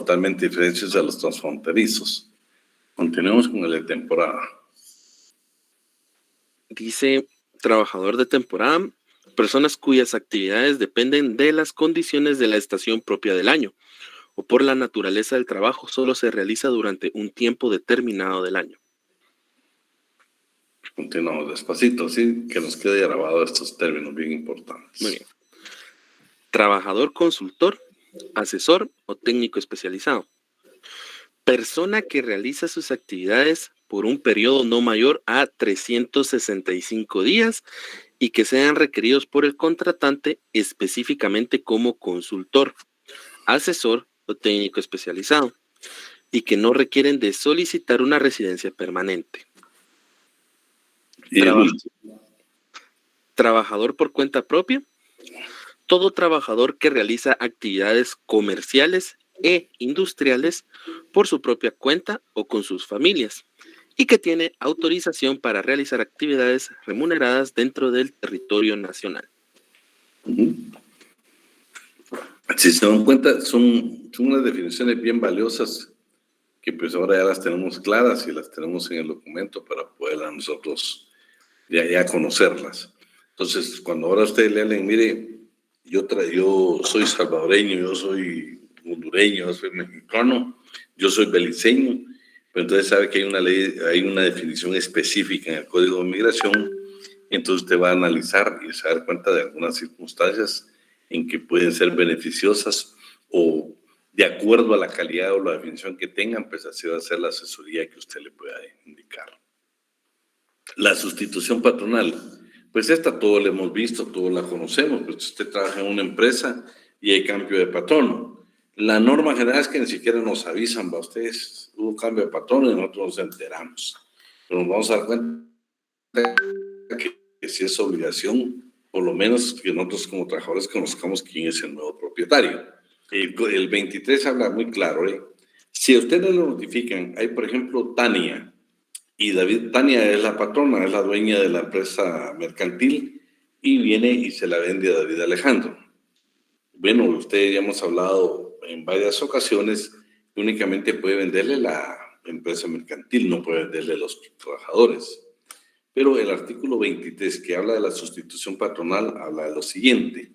totalmente diferentes a los transfronterizos. Continuemos con el de temporada. Dice, trabajador de temporada, personas cuyas actividades dependen de las condiciones de la estación propia del año o por la naturaleza del trabajo, solo se realiza durante un tiempo determinado del año. Continuamos despacito, así que nos quede grabado estos términos bien importantes. Muy bien. Trabajador consultor, asesor o técnico especializado. Persona que realiza sus actividades por un periodo no mayor a 365 días y que sean requeridos por el contratante específicamente como consultor, asesor o técnico especializado y que no requieren de solicitar una residencia permanente. Trabajador por cuenta propia. Todo trabajador que realiza actividades comerciales e industriales por su propia cuenta o con sus familias y que tiene autorización para realizar actividades remuneradas dentro del territorio nacional. Si se dan cuenta, son unas definiciones bien valiosas que pues ahora ya las tenemos claras y las tenemos en el documento para poder a nosotros ya conocerlas. Entonces, cuando ahora ustedes le hablen, mire, yo soy salvadoreño, yo soy hondureño, yo soy mexicano, yo soy beliceño, pero entonces sabe que hay una ley, hay una definición específica en el Código de Migración, entonces usted va a analizar y se va a dar cuenta de algunas circunstancias en que pueden ser beneficiosas o de acuerdo a la calidad o la definición que tengan, pues así va a ser la asesoría que usted le pueda indicar. La sustitución patronal, pues esta todo la hemos visto, todos la conocemos, pues usted trabaja en una empresa y hay cambio de patrono. La norma general es que ni siquiera nos avisan, va, ustedes, hubo cambio de patrono y nosotros nos enteramos. Pero nos vamos a dar cuenta que si es obligación, por lo menos que nosotros como trabajadores conozcamos quién es el nuevo propietario. El 23 habla muy claro, ¿eh? Si a usted no lo notifican, hay por ejemplo Tania, y David, Tania es la patrona, es la dueña de la empresa mercantil y viene y se la vende a David Alejandro. Bueno, usted ya hemos hablado en varias ocasiones que únicamente puede venderle la empresa mercantil, no puede venderle a los trabajadores. Pero el artículo 23 que habla de la sustitución patronal habla de lo siguiente,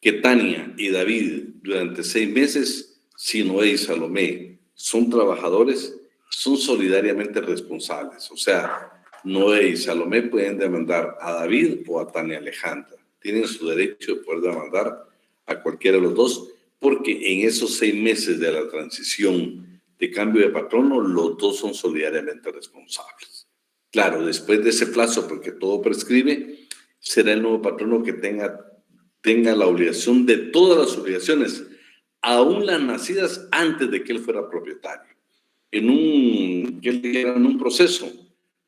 que Tania y David durante 6 meses, si Noé y Salomé son trabajadores, son solidariamente responsables. O sea, Noé y Salomé pueden demandar a David o a Tania Alejandra. Tienen su derecho de poder demandar a cualquiera de los dos, porque en esos 6 meses de la transición de cambio de patrono, los dos son solidariamente responsables. Claro, después de ese plazo, porque todo prescribe, será el nuevo patrono que tenga la obligación de todas las obligaciones, aún las nacidas antes de que él fuera propietario. En un proceso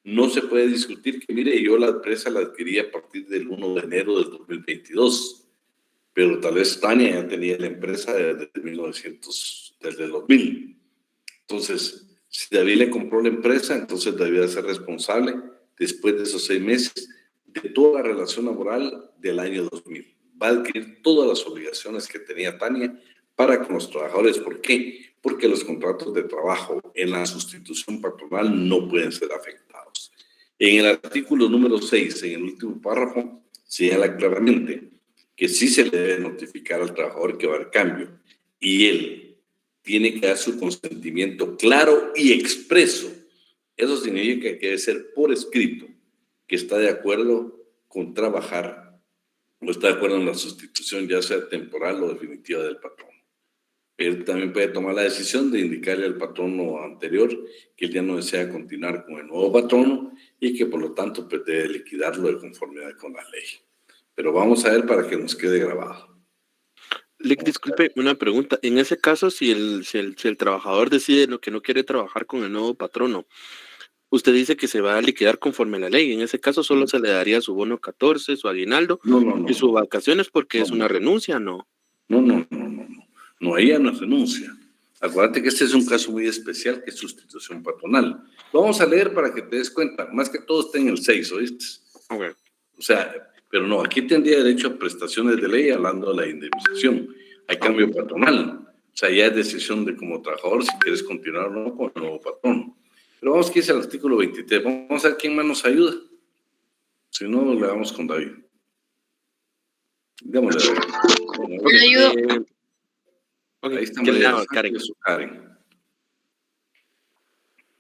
no se puede discutir que, mire, yo la empresa la adquirí a partir del 1 de enero del 2022, pero tal vez Tania ya tenía la empresa desde 2000. Entonces, si David le compró la empresa, entonces debía ser responsable después de esos 6 meses de toda la relación laboral del año 2000. Va a adquirir todas las obligaciones que tenía Tania para con los trabajadores. ¿Por qué? Porque los contratos de trabajo en la sustitución patronal no pueden ser afectados. En el artículo número 6, en el último párrafo, señala claramente que sí se le debe notificar al trabajador que va al cambio y él tiene que dar su consentimiento claro y expreso. Eso significa que debe ser por escrito que está de acuerdo con trabajar o está de acuerdo en la sustitución, ya sea temporal o definitiva del patrón. Él también puede tomar la decisión de indicarle al patrono anterior que él ya no desea continuar con el nuevo patrono y que por lo tanto pues, debe liquidarlo de conformidad con la ley. Pero vamos a ver para que nos quede grabado. Disculpe, una pregunta. En ese caso, si el trabajador decide que no quiere trabajar con el nuevo patrono, usted dice que se va a liquidar conforme a la ley. En ese caso, solo se le daría su bono 14, su aguinaldo y sus vacaciones porque es una renuncia, ¿no? No, ella no renuncia. Acuérdate que este es un caso muy especial que es sustitución patronal. Lo vamos a leer para que te des cuenta. Más que todo está en el 6, ¿oíste? Okay. O sea, pero no, aquí tendría derecho a prestaciones de ley hablando de la indemnización. Hay cambio patronal. O sea, ya es decisión de como trabajador si quieres continuar o no con el nuevo patrón. Pero vamos que es el artículo 23. Vamos a ver quién más nos ayuda. Si no, le damos con David. Démosle a David. Yo le ayudo. Ahí está ¿Qué le María hago, del Karen? Karen.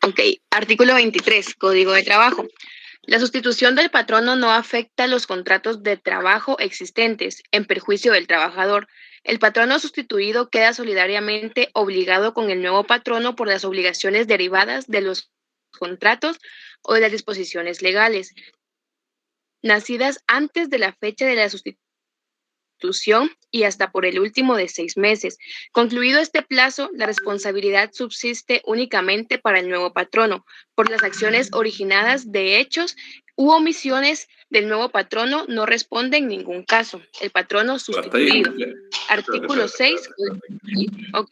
Ok, artículo 23, Código de Trabajo. La sustitución del patrono no afecta los contratos de trabajo existentes en perjuicio del trabajador. El patrono sustituido queda solidariamente obligado con el nuevo patrono por las obligaciones derivadas de los contratos o de las disposiciones legales, nacidas antes de la fecha de la sustitución y hasta por el último de 6 meses. Concluido este plazo, la responsabilidad subsiste únicamente para el nuevo patrono por las acciones originadas de hechos u omisiones del nuevo patrono no responde en ningún caso. El patrono sustituido. Artículo 6.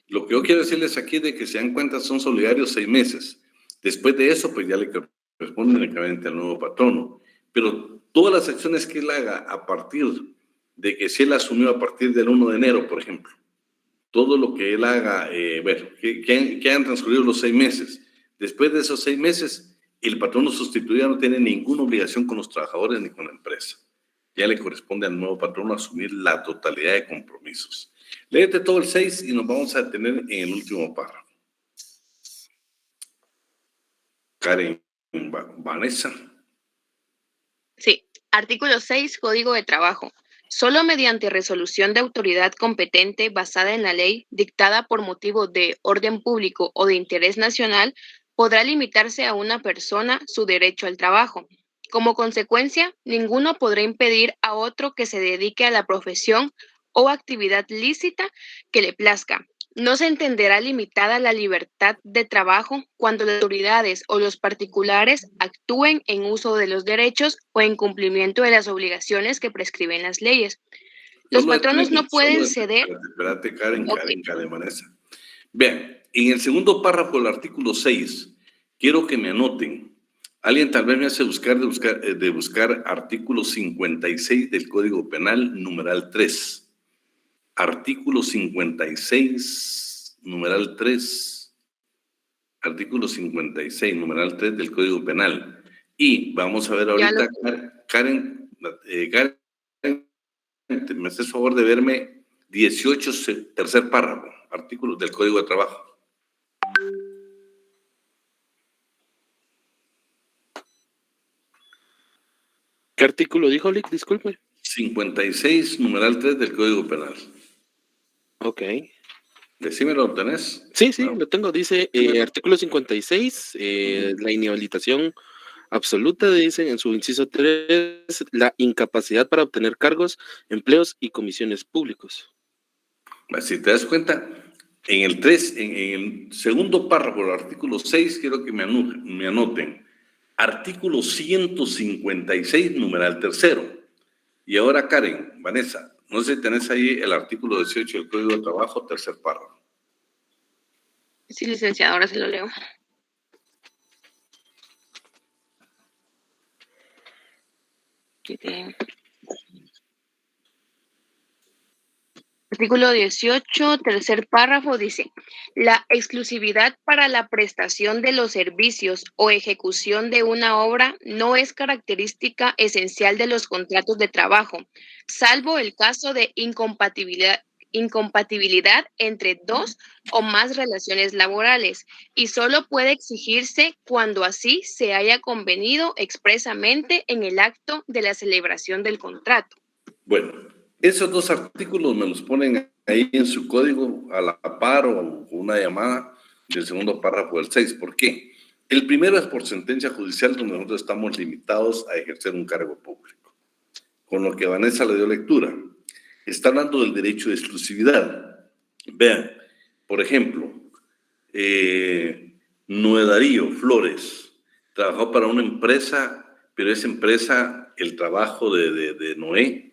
Lo que yo quiero decirles aquí de que se dan cuenta son solidarios 6 meses. Después de eso, pues ya le corresponde únicamente al nuevo patrono. Pero todas las acciones que él haga a partir de que si él asumió a partir del 1 de enero, por ejemplo, todo lo que él haga, que hayan transcurrido los 6 meses. Después de esos 6 meses, el patrono sustituido no tiene ninguna obligación con los trabajadores ni con la empresa. Ya le corresponde al nuevo patrono asumir la totalidad de compromisos. Léete todo el 6 y nos vamos a detener en el último párrafo. Karen, Vanessa. Sí, artículo 6, Código de Trabajo. Solo mediante resolución de autoridad competente basada en la ley dictada por motivo de orden público o de interés nacional podrá limitarse a una persona su derecho al trabajo. Como consecuencia, ninguno podrá impedir a otro que se dedique a la profesión o actividad lícita que le plazca. No se entenderá limitada la libertad de trabajo cuando las autoridades o los particulares actúen en uso de los derechos o en cumplimiento de las obligaciones que prescriben las leyes. Los patronos no pueden ceder. Espérate, Karen, Vanessa. Vean, en el segundo párrafo del artículo 6, quiero que me anoten. Alguien tal vez me hace buscar artículo 56 del Código Penal, numeral 3. Artículo 56, numeral 3. Artículo 56, numeral 3 del Código Penal. Y vamos a ver ahorita, Karen, me haces favor de verme 18, tercer párrafo, artículo del Código de Trabajo. ¿Qué artículo dijo, Lick? Disculpe. 56, numeral 3 del Código Penal. Ok. Decime, ¿lo tenés? Sí, lo tengo. Dice, artículo 56, la inhabilitación absoluta, dicen en su inciso 3, la incapacidad para obtener cargos, empleos y comisiones públicos. Si te das cuenta, en el 3, en el segundo párrafo del artículo 6, quiero que me anoten. Artículo 156, numeral 3. Y ahora, Karen, Vanessa, no sé si tenés ahí el artículo 18 del Código de Trabajo, tercer párrafo. Sí, licenciado, ahora se lo leo. Artículo 18, tercer párrafo, dice: la exclusividad para la prestación de los servicios o ejecución de una obra no es característica esencial de los contratos de trabajo, salvo el caso de incompatibilidad entre dos o más relaciones laborales, y solo puede exigirse cuando así se haya convenido expresamente en el acto de la celebración del contrato. Bueno, esos dos artículos me los ponen ahí en su código a la par o una llamada del segundo párrafo del 6. ¿Por qué? El primero es por sentencia judicial donde nosotros estamos limitados a ejercer un cargo público. Con lo que Vanessa le dio lectura. Está hablando del derecho de exclusividad. Vean, por ejemplo, Noé Darío Flores trabajó para una empresa, pero esa empresa, el trabajo de Noé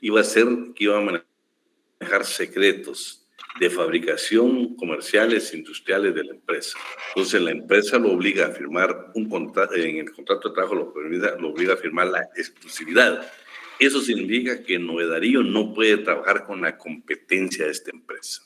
iba a ser que iba a manejar secretos de fabricación comerciales, industriales de la empresa. Entonces la empresa lo obliga a firmar un contrato, en el contrato de trabajo lo obliga a firmar la exclusividad. Eso significa que Noé Darío no puede trabajar con la competencia de esta empresa.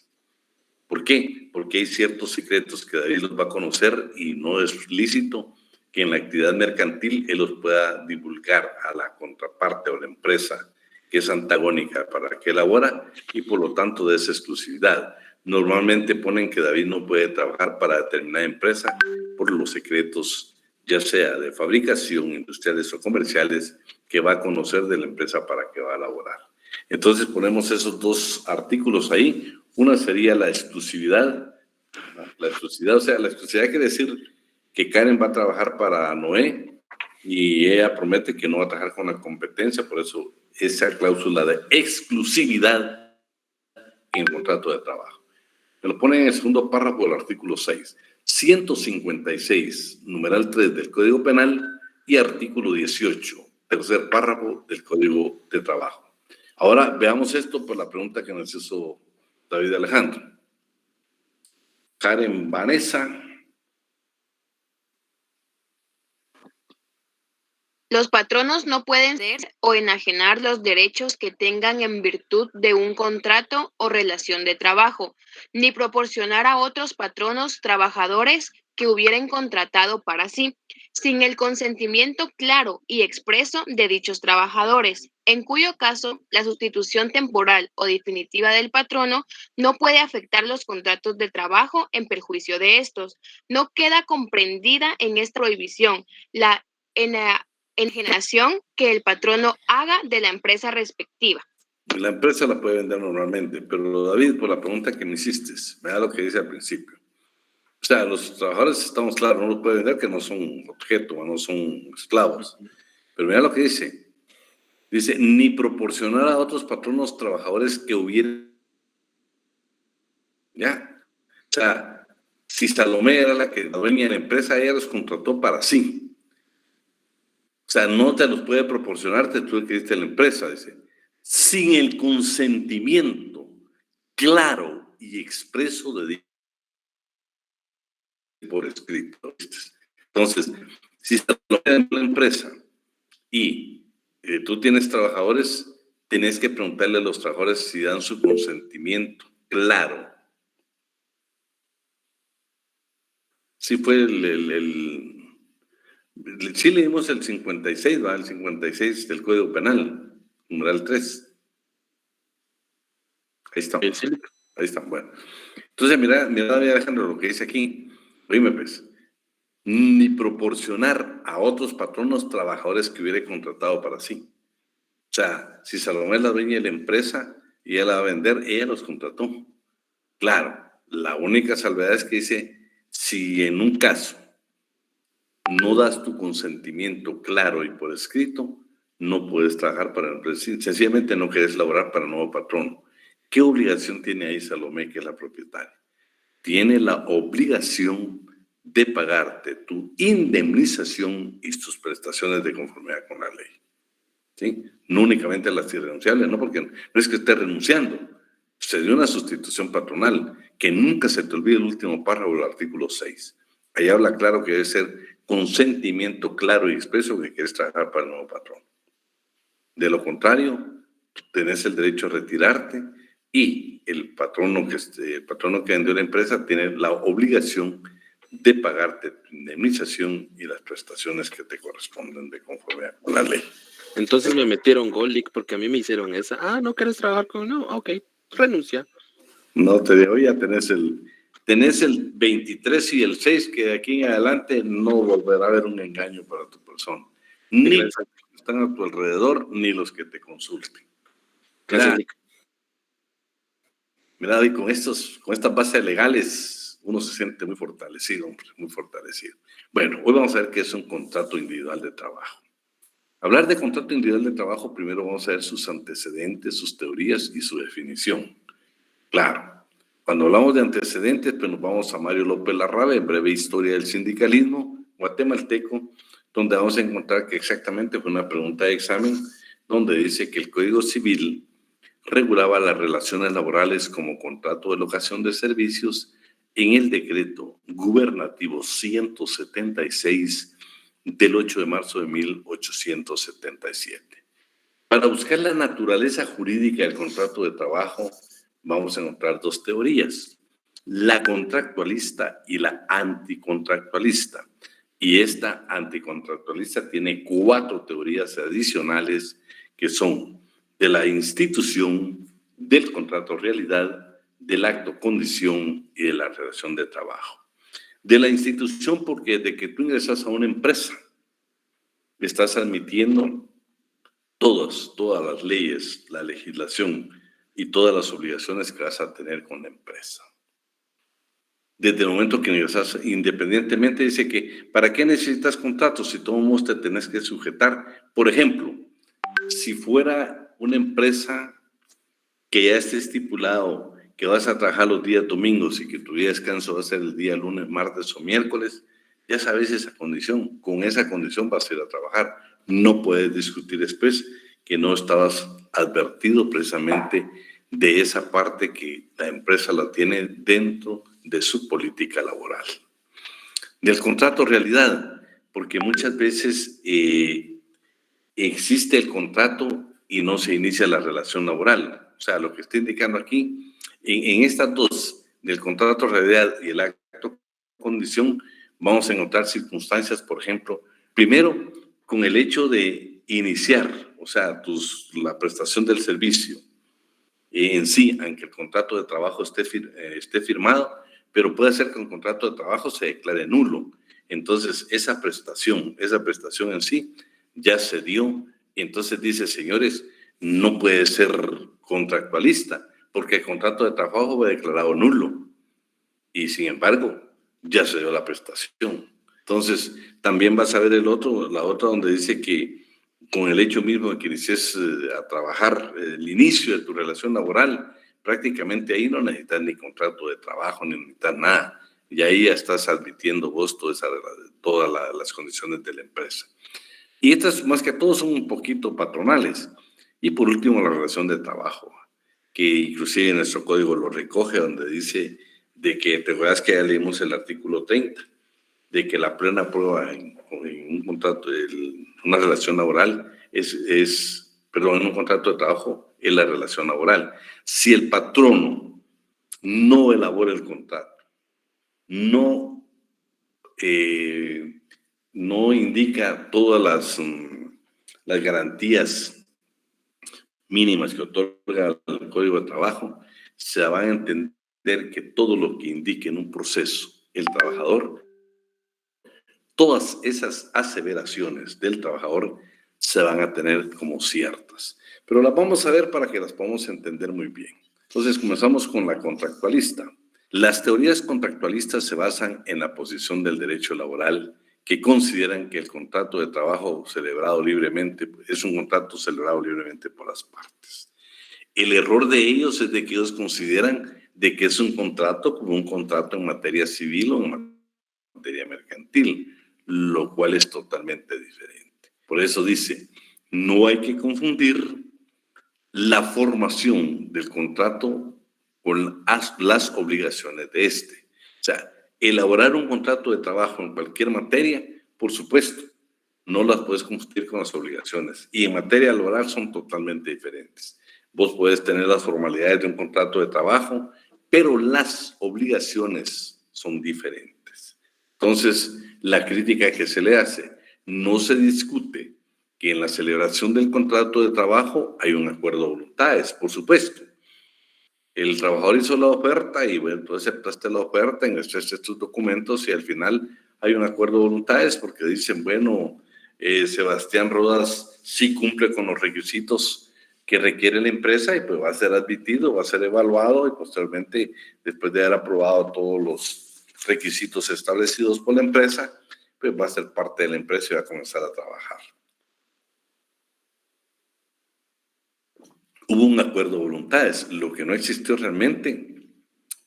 ¿Por qué? Porque hay ciertos secretos que David los va a conocer y no es lícito que en la actividad mercantil él los pueda divulgar a la contraparte o la empresa que es antagónica para la que elabora y por lo tanto de esa exclusividad. Normalmente ponen que David no puede trabajar para determinada empresa por los secretos, ya sea de fabricación, industriales o comerciales, que va a conocer de la empresa para que va a elaborar. Entonces ponemos esos dos artículos ahí. Una sería la exclusividad. La exclusividad, o sea, la exclusividad quiere decir que Karen va a trabajar para Noé y ella promete que no va a trabajar con la competencia, por eso esa cláusula de exclusividad en el contrato de trabajo. Me lo ponen en el segundo párrafo del artículo 6. 156, numeral 3 del Código Penal y artículo 18, tercer párrafo del Código de Trabajo. Ahora veamos esto por la pregunta que nos hizo David Alejandro. Karen Vanessa. Los patronos no pueden ceder o enajenar los derechos que tengan en virtud de un contrato o relación de trabajo, ni proporcionar a otros patronos trabajadores que hubieran contratado para sí, sin el consentimiento claro y expreso de dichos trabajadores, en cuyo caso la sustitución temporal o definitiva del patrono no puede afectar los contratos de trabajo en perjuicio de estos. No queda comprendida en esta prohibición la enajenación que el patrono haga de la empresa respectiva. La empresa la puede vender normalmente, pero David, por la pregunta que me hiciste, me da lo que dice al principio. O sea, los trabajadores, estamos claros, no los puede vender, que no son objeto, no son esclavos. Pero mira lo que dice. Dice, ni proporcionar a otros patronos trabajadores que hubieran. Ya. O sea, si Salomé era la que la dueña de la empresa, ella los contrató para sí. O sea, no te los puede proporcionar, tú que diste la empresa, dice, sin el consentimiento claro y expreso de por escrito. Entonces, si estás en la empresa y tú tienes trabajadores, tenés que preguntarle a los trabajadores si dan su consentimiento claro. Sí fue sí leímos el 56, ¿va? El 56 del Código Penal, numeral 3. Ahí estamos. Ahí están, bueno. Entonces, mira, Alejandro, lo que dice aquí. Oíme, pues, ni proporcionar a otros patronos trabajadores que hubiera contratado para sí. O sea, si Salomé es la dueña de la empresa y ella la va a vender, ella los contrató. Claro, la única salvedad es que dice, si en un caso no das tu consentimiento claro y por escrito, no puedes trabajar para la empresa. Sencillamente no quieres laborar para el nuevo patrón. ¿Qué obligación tiene ahí Salomé, que es la propietaria? Tiene la obligación de pagarte tu indemnización y tus prestaciones de conformidad con la ley. ¿Sí? No únicamente las irrenunciables, no, porque no es que esté renunciando. Se dio una sustitución patronal, que nunca se te olvide el último párrafo del artículo 6. Ahí habla claro que debe ser consentimiento claro y expreso que quieres trabajar para el nuevo patrón. De lo contrario, tenés el derecho a retirarte y el patrono que vendió la empresa tiene la obligación de pagarte tu indemnización y las prestaciones que te corresponden de conformidad con la ley. Entonces me metieron Goldlick porque a mí me hicieron esa. Ah, ¿no quieres trabajar con? No, ok, renuncia. No te digo, ya tenés el 23 y el 6, que de aquí en adelante no volverá a haber un engaño para tu persona. Ni los que están a tu alrededor, ni los que te consulten. Gracias, Nick. Mira, y con estas bases legales, uno se siente muy fortalecido, hombre, muy fortalecido. Bueno, hoy vamos a ver qué es un contrato individual de trabajo. Hablar de contrato individual de trabajo, primero vamos a ver sus antecedentes, sus teorías y su definición. Claro, cuando hablamos de antecedentes, pues nos vamos a Mario López Larrabe, en Breve Historia del Sindicalismo Guatemalteco, donde vamos a encontrar que exactamente fue una pregunta de examen, donde dice que el Código Civil regulaba las relaciones laborales como contrato de locación de servicios en el decreto gubernativo 176 del 8 de marzo de 1877. Para buscar la naturaleza jurídica del contrato de trabajo, vamos a encontrar dos teorías. la contractualista y la anticontractualista. Y esta anticontractualista tiene 4 teorías adicionales que son de la institución, del contrato realidad, del acto condición y de la relación de trabajo. De la institución, porque desde que tú ingresas a una empresa, estás admitiendo todas las leyes, la legislación y todas las obligaciones que vas a tener con la empresa. Desde el momento que ingresas, independientemente, dice que ¿para qué necesitas contratos si todo mundo te tenés que sujetar? Por ejemplo, si fuera una empresa que ya esté estipulado que vas a trabajar los días domingos y que tu día de descanso va a ser el día lunes, martes o miércoles, ya sabes esa condición. Con esa condición vas a ir a trabajar. No puedes discutir después que no estabas advertido precisamente de esa parte que la empresa la tiene dentro de su política laboral. Del contrato realidad, porque muchas veces existe el contrato y no se inicia la relación laboral. O sea, lo que está indicando aquí, en estas dos, del contrato realidad y el acto condición, vamos a encontrar circunstancias, por ejemplo, primero, con el hecho de iniciar, o sea, la prestación del servicio en sí, aunque el contrato de trabajo esté firmado, pero puede ser que un contrato de trabajo se declare nulo. Entonces, esa prestación en sí ya se dio. Entonces dice, señores, no puede ser contractualista, porque el contrato de trabajo fue declarado nulo. Y sin embargo, ya se dio la prestación. Entonces, también vas a ver la otra donde dice que con el hecho mismo de que inicies a trabajar, el inicio de tu relación laboral, prácticamente ahí no necesitas ni contrato de trabajo, ni necesitas nada. Y ahí ya estás admitiendo vos todas las condiciones de la empresa. Y estas, más que todo, son un poquito patronales. Y por último, la relación de trabajo, que inclusive en nuestro código lo recoge, donde dice de que, te acuerdas que ya leímos el artículo 30, de que la plena prueba en un contrato, una relación laboral en un contrato de trabajo es la relación laboral. Si el patrono no elabora el contrato, no indica todas las garantías mínimas que otorga el Código de Trabajo, se va a entender que todo lo que indique en un proceso el trabajador, todas esas aseveraciones del trabajador se van a tener como ciertas. Pero las vamos a ver para que las podamos entender muy bien. Entonces, comenzamos con la contractualista. Las teorías contractualistas se basan en la posición del derecho laboral, que consideran que el contrato de trabajo celebrado libremente es un contrato celebrado libremente por las partes. El error de ellos es de que ellos consideran de que es un contrato como un contrato en materia civil o en materia mercantil, lo cual es totalmente diferente. Por eso dice, no hay que confundir la formación del contrato con las obligaciones de este. O sea, elaborar un contrato de trabajo en cualquier materia, por supuesto, no las puedes confundir con las obligaciones. Y en materia laboral son totalmente diferentes. Vos puedes tener las formalidades de un contrato de trabajo, pero las obligaciones son diferentes. Entonces, la crítica que se le hace, no se discute que en la celebración del contrato de trabajo hay un acuerdo de voluntades, por supuesto. El trabajador hizo la oferta y bueno, tú aceptaste la oferta, ingresaste estos documentos y al final hay un acuerdo de voluntades porque dicen, bueno, Sebastián Rodas sí cumple con los requisitos que requiere la empresa y pues va a ser admitido, va a ser evaluado y posteriormente, después de haber aprobado todos los requisitos establecidos por la empresa, pues va a ser parte de la empresa y va a comenzar a trabajar. Hubo un acuerdo de voluntades. Lo que no existió realmente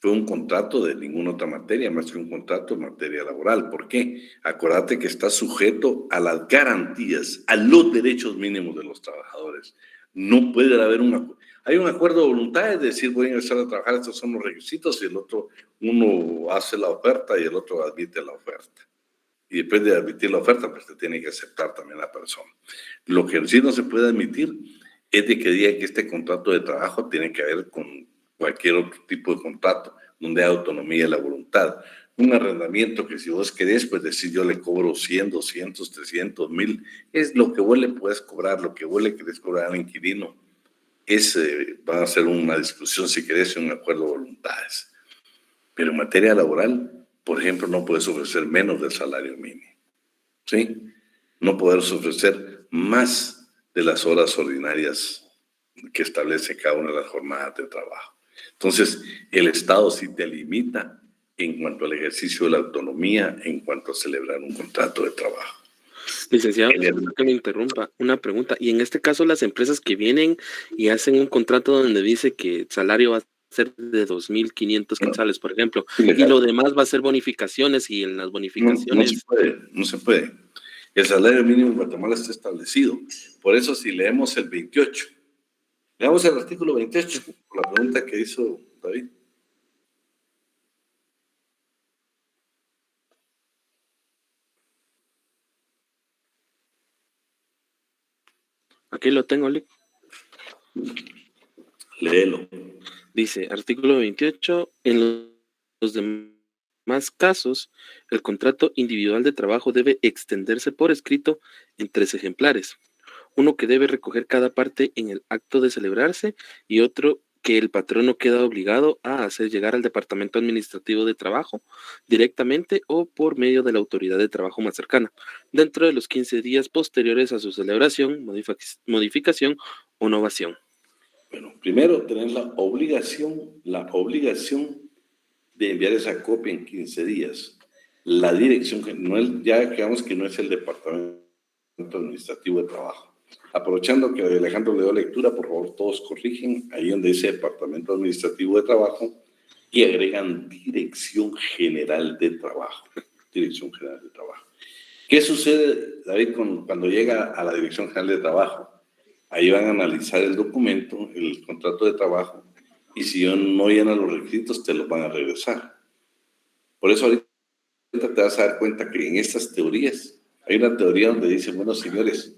fue un contrato de ninguna otra materia, más que un contrato en materia laboral. ¿Por qué? Acuérdate que está sujeto a las garantías, a los derechos mínimos de los trabajadores. No puede haber hay un acuerdo de voluntades, de decir voy a ingresar a trabajar, estos son los requisitos, y el otro, uno hace la oferta y el otro admite la oferta. Y después de admitir la oferta, pues te tiene que aceptar también la persona. Lo que sí no se puede admitir es de que diga que este contrato de trabajo tiene que ver con cualquier otro tipo de contrato, donde hay autonomía de la voluntad. Un arrendamiento que si vos querés, pues decir yo le cobro 100, 200, 300, 1000, es lo que vos le puedes cobrar, lo que vos le querés cobrar al inquilino. Va a ser una discusión, si querés, un acuerdo de voluntades. Pero en materia laboral, por ejemplo, no puedes ofrecer menos del salario mínimo, ¿sí? No puedes ofrecer más de las horas ordinarias que establece cada una de las jornadas de trabajo. Entonces, el Estado sí te limita en cuanto al ejercicio de la autonomía, en cuanto a celebrar un contrato de trabajo. Licenciado, que me interrumpa, una pregunta. Y en este caso, las empresas que vienen y hacen un contrato donde dice que el salario va a ser de 2.500 quetzales, por ejemplo, y lo demás va a ser bonificaciones, y en las bonificaciones... No se puede. El salario mínimo en Guatemala está establecido. Por eso, si leemos el 28, leamos el artículo 28, por la pregunta que hizo David. Aquí lo tengo, Lick. Léelo. Dice, artículo 28, en los demás casos, el contrato individual de trabajo debe extenderse por escrito en 3 ejemplares. Uno que debe recoger cada parte en el acto de celebrarse y otro que el patrono queda obligado a hacer llegar al Departamento Administrativo de Trabajo directamente o por medio de la autoridad de trabajo más cercana, dentro de los 15 días posteriores a su celebración, modificación o novación. Bueno, primero tener la obligación de enviar esa copia en 15 días. La dirección, ya quedamos que no es el Departamento Administrativo de Trabajo. Aprovechando que Alejandro le dio lectura, por favor, todos corrigen ahí donde dice Departamento Administrativo de Trabajo y agregan Dirección General de Trabajo. Dirección General de Trabajo. ¿Qué sucede, David, cuando llega a la Dirección General de Trabajo? Ahí van a analizar el documento, el contrato de trabajo, y si no llenan los requisitos, te los van a regresar. Por eso ahorita te vas a dar cuenta que en estas teorías, hay una teoría donde dice, bueno, señores,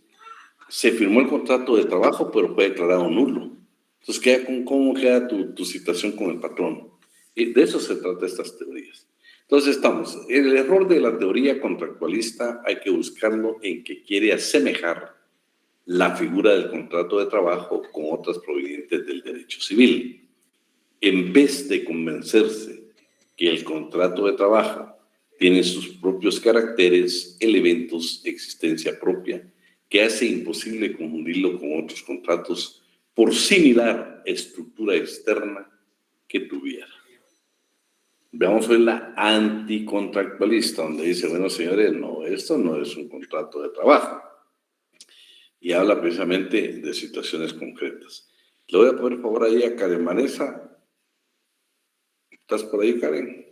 se firmó el contrato de trabajo, pero fue declarado nulo. Entonces, ¿cómo queda tu situación con el patrón? Y de eso se trata estas teorías. Entonces el error de la teoría contractualista hay que buscarlo en que quiere asemejar la figura del contrato de trabajo con otras provenientes del derecho civil. En vez de convencerse que el contrato de trabajo tiene sus propios caracteres, elementos, existencia propia, que hace imposible confundirlo con otros contratos por similar estructura externa que tuviera. Veamos hoy la anticontractualista, donde dice, bueno, señores, no, esto no es un contrato de trabajo. Y habla precisamente de situaciones concretas. Le voy a poner por favor ahí a Karen Vanessa. ¿Estás por ahí, Karen?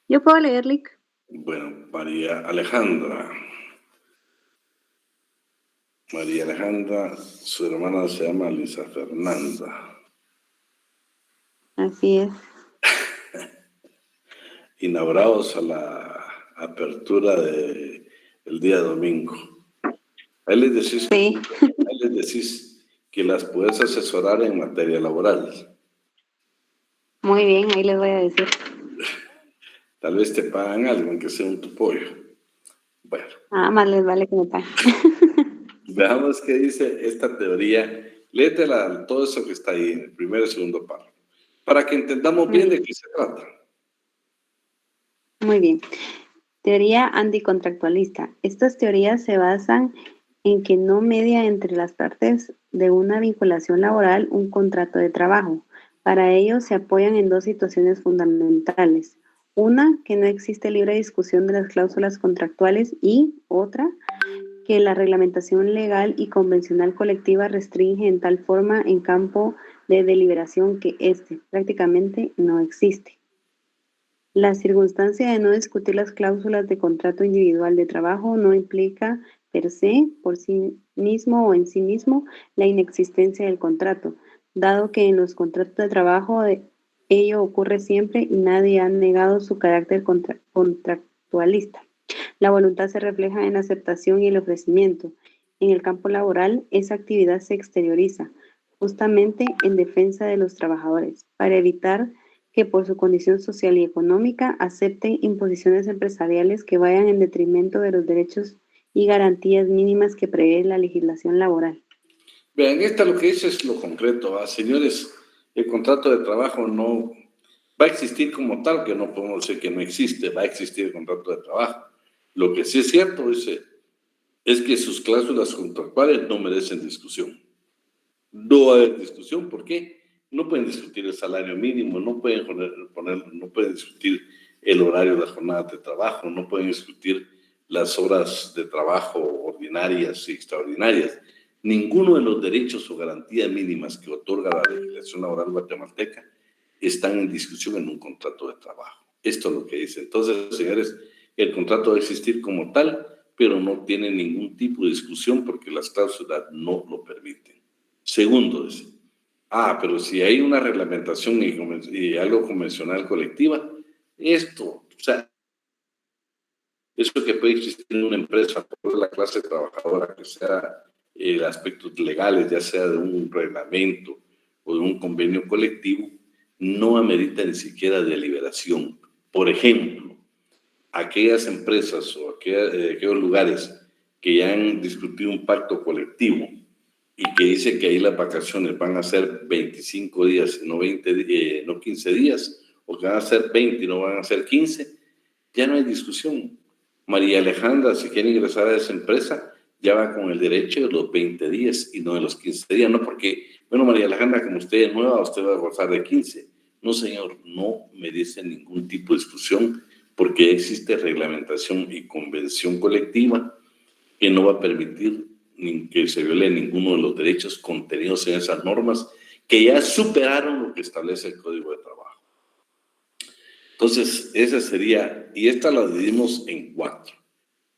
Yo puedo leer, Lick. Bueno, María Alejandra, su hermana se llama Lisa Fernanda. Así es. Inaugurados a la apertura del día domingo. Ahí les decís que las puedes asesorar en materia laboral. Muy bien, ahí les voy a decir. Tal vez te pagan algo, aunque sea un tu pollo. Bueno. Más les vale que me paguen. Veamos qué dice esta teoría. Léetela, todo eso que está ahí en el primer y segundo párrafo, para que entendamos bien de qué se trata. Muy bien. Teoría anticontractualista. Estas teorías se basan en que no media entre las partes de una vinculación laboral un contrato de trabajo. Para ello se apoyan en 2 situaciones fundamentales. Una, que no existe libre discusión de las cláusulas contractuales, y otra, que la reglamentación legal y convencional colectiva restringe en tal forma en campo de deliberación que prácticamente no existe. La circunstancia de no discutir las cláusulas de contrato individual de trabajo no implica per se, por sí mismo o en sí mismo, la inexistencia del contrato, dado que en los contratos de trabajo ello ocurre siempre y nadie ha negado su carácter contractualista. La voluntad se refleja en la aceptación y el ofrecimiento. En el campo laboral, esa actividad se exterioriza. justamente en defensa de los trabajadores, para evitar que por su condición social y económica acepten imposiciones empresariales que vayan en detrimento de los derechos y garantías mínimas que prevé la legislación laboral. Vean, esta lo que dice es lo concreto, señores, el contrato de trabajo no va a existir como tal, que no podemos decir que no existe, va a existir el contrato de trabajo. Lo que sí es cierto es que sus cláusulas contractuales no merecen discusión. No va a haber discusión, ¿por qué? No pueden discutir el salario mínimo, no pueden no pueden discutir el horario, las jornadas de trabajo, no pueden discutir las horas de trabajo ordinarias y extraordinarias. Ninguno de los derechos o garantías mínimas que otorga la legislación laboral guatemalteca están en discusión en un contrato de trabajo. Esto es lo que dice. Entonces, señores, el contrato va a existir como tal, pero no tiene ningún tipo de discusión porque las cláusulas no lo permiten. Segundo, dice, pero si hay una reglamentación y algo convencional colectiva, esto, o sea, eso que puede existir en una empresa por la clase trabajadora, que sea aspectos legales, ya sea de un reglamento o de un convenio colectivo, no amerita ni siquiera deliberación. Por ejemplo, aquellas empresas o aquellos lugares que ya han discutido un pacto colectivo y que dice que ahí las vacaciones van a ser 25 días, no 15 días, o que van a ser 20 y no van a ser 15, ya no hay discusión. María Alejandra, si quiere ingresar a esa empresa, ya va con el derecho de los 20 días y no de los 15 días. No porque, bueno, María Alejandra, como usted es nueva, usted va a gozar de 15. No, señor, no merece ningún tipo de discusión porque existe reglamentación y convención colectiva que no va a permitir ni que se viole ninguno de los derechos contenidos en esas normas que ya superaron lo que establece el Código de Trabajo. Entonces, esa sería, y esta la dividimos en 4.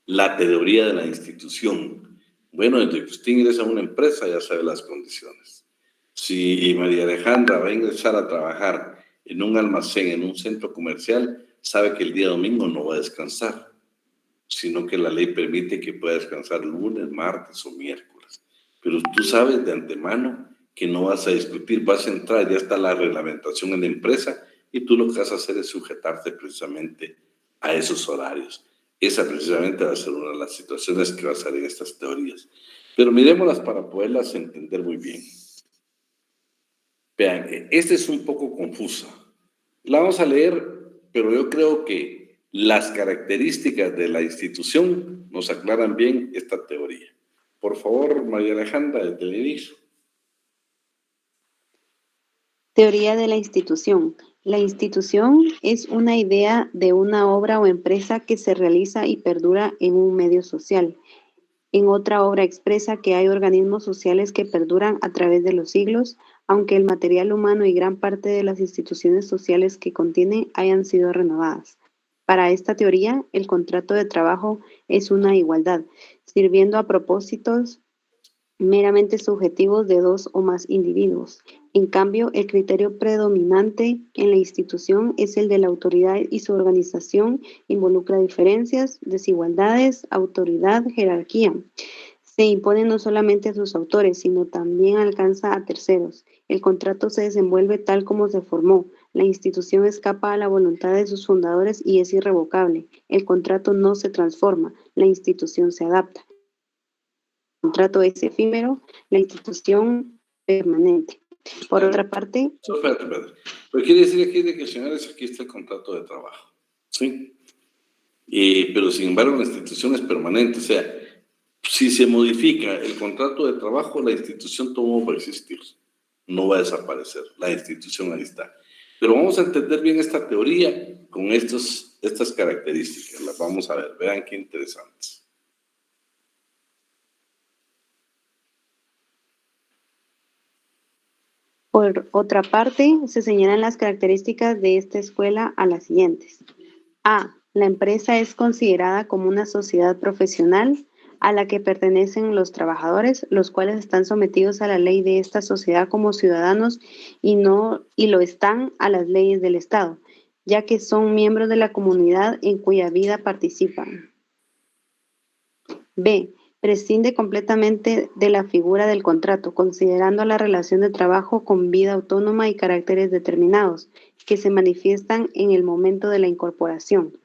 La teoría de la institución. Bueno, desde que usted ingresa a una empresa ya sabe las condiciones. Si María Alejandra va a ingresar a trabajar en un almacén, en un centro comercial, sabe que el día domingo no va a descansar, sino que la ley permite que pueda descansar lunes, martes o miércoles. Pero tú sabes de antemano que no vas a discutir, vas a entrar, ya está la reglamentación en la empresa y tú lo que vas a hacer es sujetarte precisamente a esos horarios. Esa precisamente va a ser una de las situaciones que va a salir en estas teorías. Pero miremoslas para poderlas entender muy bien. Vean, esta es un poco confusa. La vamos a leer, pero yo creo que las características de la institución nos aclaran bien esta teoría. Por favor, María Alejandra, desde el inicio. Teoría de la institución. La institución es una idea de una obra o empresa que se realiza y perdura en un medio social. En otra obra expresa que hay organismos sociales que perduran a través de los siglos, aunque el material humano y gran parte de las instituciones sociales que contiene hayan sido renovadas. Para esta teoría, el contrato de trabajo es una igualdad, sirviendo a propósitos meramente subjetivos de dos o más individuos. En cambio, el criterio predominante en la institución es el de la autoridad y su organización involucra diferencias, desigualdades, autoridad, jerarquía. Se impone no solamente a sus autores, sino también alcanza a terceros. El contrato se desenvuelve tal como se formó. La institución escapa a la voluntad de sus fundadores y es irrevocable. El contrato no se transforma, la institución se adapta. El contrato es efímero, la institución permanente. Por otra parte... Espérate. Pero quiere decir aquí de que, señores, aquí está el contrato de trabajo, ¿sí? Pero sin embargo la institución es permanente, o sea, si se modifica el contrato de trabajo, la institución no va a existir, no va a desaparecer, la institución ahí está. Pero vamos a entender bien esta teoría con estas características, las vamos a ver, vean qué interesantes. Por otra parte, se señalan las características de esta escuela a las siguientes. A. La empresa es considerada como una sociedad profesional a la que pertenecen los trabajadores, los cuales están sometidos a la ley de esta sociedad como ciudadanos y lo están a las leyes del Estado, ya que son miembros de la comunidad en cuya vida participan. B. prescinde completamente de la figura del contrato, considerando la relación de trabajo con vida autónoma y caracteres determinados, que se manifiestan en el momento de la incorporación.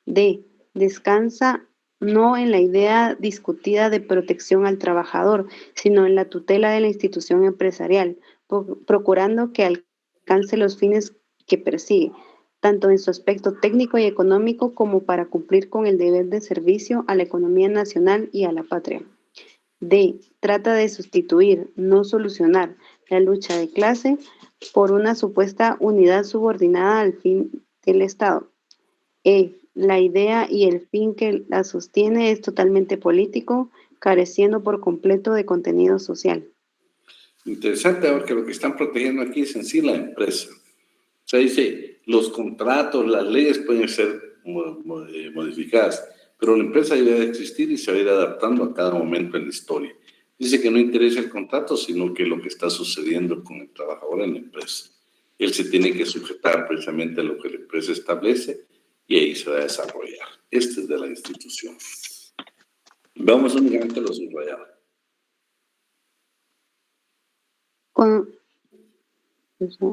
D. Descansa no en la idea discutida de protección al trabajador, sino en la tutela de la institución empresarial, procurando que alcance los fines que persigue, tanto en su aspecto técnico y económico como para cumplir con el deber de servicio a la economía nacional y a la patria. D. Trata de sustituir, no solucionar, la lucha de clase por una supuesta unidad subordinada al fin del Estado. E. La idea y el fin que la sostiene es totalmente político, careciendo por completo de contenido social. Interesante ahora que lo que están protegiendo aquí es en sí la empresa. O sea, dice, los contratos, las leyes pueden ser modificadas, pero la empresa debe existir y se va a ir adaptando a cada momento en la historia. Dice que no interesa el contrato, sino que lo que está sucediendo con el trabajador en la empresa. Él se tiene que sujetar precisamente a lo que la empresa establece y ahí se va a desarrollar. Este es de la institución. Vamos únicamente a lo subrayado.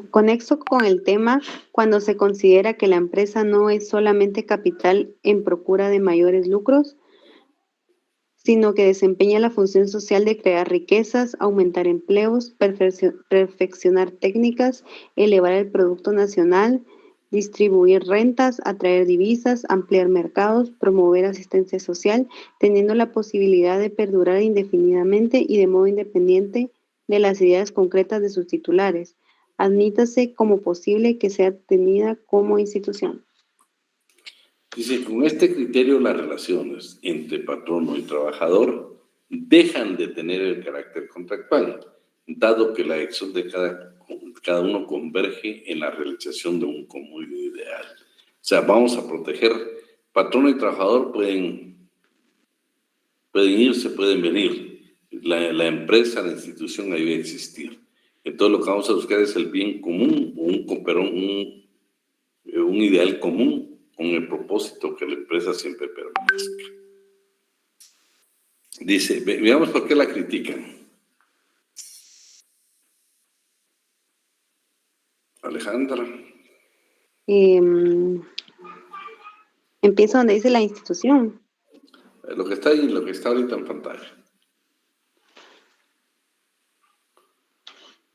Conexo con el tema cuando se considera que la empresa no es solamente capital en procura de mayores lucros, sino que desempeña la función social de crear riquezas, aumentar empleos, perfeccionar técnicas, elevar el producto nacional, distribuir rentas, atraer divisas, ampliar mercados, promover asistencia social, teniendo la posibilidad de perdurar indefinidamente y de modo independiente de las ideas concretas de sus titulares. Admítase como posible que sea tenida como institución. Dice, con este criterio las relaciones entre patrono y trabajador dejan de tener el carácter contractual, dado que la acción de cada uno converge en la realización de un común ideal. O sea, vamos a proteger, patrono y trabajador pueden irse, pueden venir, la empresa, la institución ahí va a existir. Entonces lo que vamos a buscar es el bien común, un ideal común, con el propósito que la empresa siempre permanezca. Dice, veamos por qué la critican. Alejandra. Empiezo donde dice la institución. Lo que está ahí, lo que está ahorita en pantalla.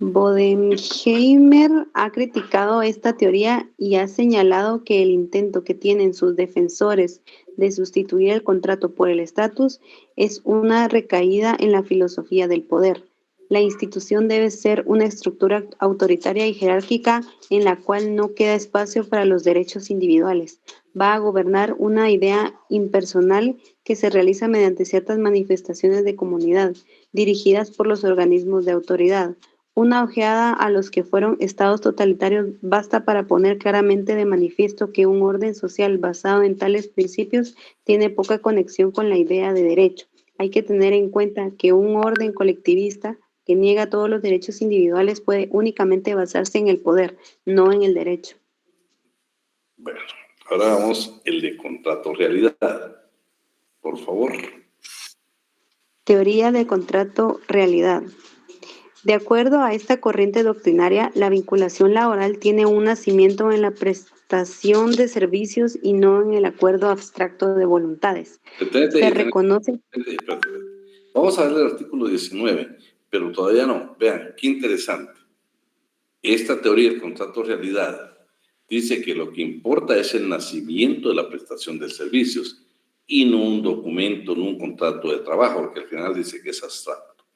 Bodenheimer ha criticado esta teoría y ha señalado que el intento que tienen sus defensores de sustituir el contrato por el estatus es una recaída en la filosofía del poder. La institución debe ser una estructura autoritaria y jerárquica en la cual no queda espacio para los derechos individuales. Va a gobernar una idea impersonal que se realiza mediante ciertas manifestaciones de comunidad, dirigidas por los organismos de autoridad. Una ojeada a los que fueron estados totalitarios basta para poner claramente de manifiesto que un orden social basado en tales principios tiene poca conexión con la idea de derecho. Hay que tener en cuenta que un orden colectivista que niega todos los derechos individuales puede únicamente basarse en el poder, no en el derecho. Bueno, ahora vamos el de contrato realidad. Por favor. Teoría del contrato realidad. De acuerdo a esta corriente doctrinaria, la vinculación laboral tiene un nacimiento en la prestación de servicios y no en el acuerdo abstracto de voluntades. Se reconoce... Vamos a ver el artículo 19, pero todavía no. Vean, qué interesante. Esta teoría del contrato realidad dice que lo que importa es el nacimiento de la prestación de servicios y no un documento, no un contrato de trabajo, porque al final dice que es abstracto,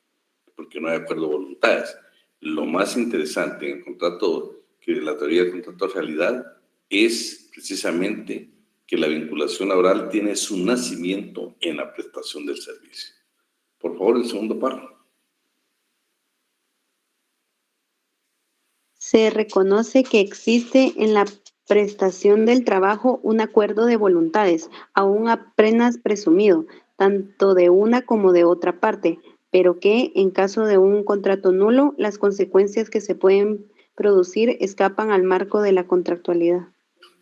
porque no hay acuerdo de voluntades. Lo más interesante en el contrato, que la teoría del contrato de realidad, es precisamente que la vinculación laboral tiene su nacimiento en la prestación del servicio. Por favor, el segundo párrafo. Se reconoce que existe en la prestación del trabajo un acuerdo de voluntades, aún apenas presumido, tanto de una como de otra parte, pero que en caso de un contrato nulo, las consecuencias que se pueden producir escapan al marco de la contractualidad.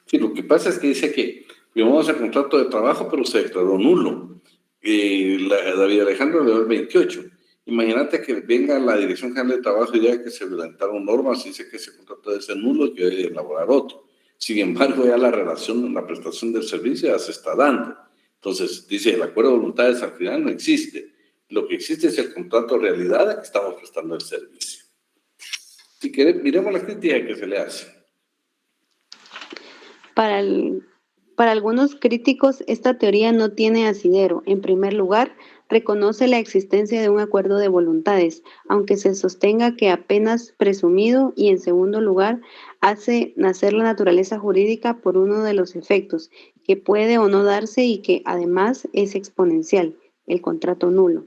Sí, lo que pasa es que dice que firmamos el contrato de trabajo, pero se declaró nulo. David Alejandro le dio el 28. Imagínate que venga la Dirección General de Trabajo y diga que se violentaron normas y dice que ese contrato debe ser nulo y que debe elaborar otro. Sin embargo, ya la relación, la prestación del servicio ya se está dando. Entonces, dice, el acuerdo de voluntades al final no existe. Lo que existe es el contrato de realidad de que estamos prestando el servicio. Si querés, miremos la crítica que se le hace. Para algunos críticos, esta teoría no tiene asidero. En primer lugar, reconoce la existencia de un acuerdo de voluntades, aunque se sostenga que apenas presumido, y en segundo lugar, hace nacer la naturaleza jurídica por uno de los efectos, que puede o no darse y que además es exponencial, el contrato nulo.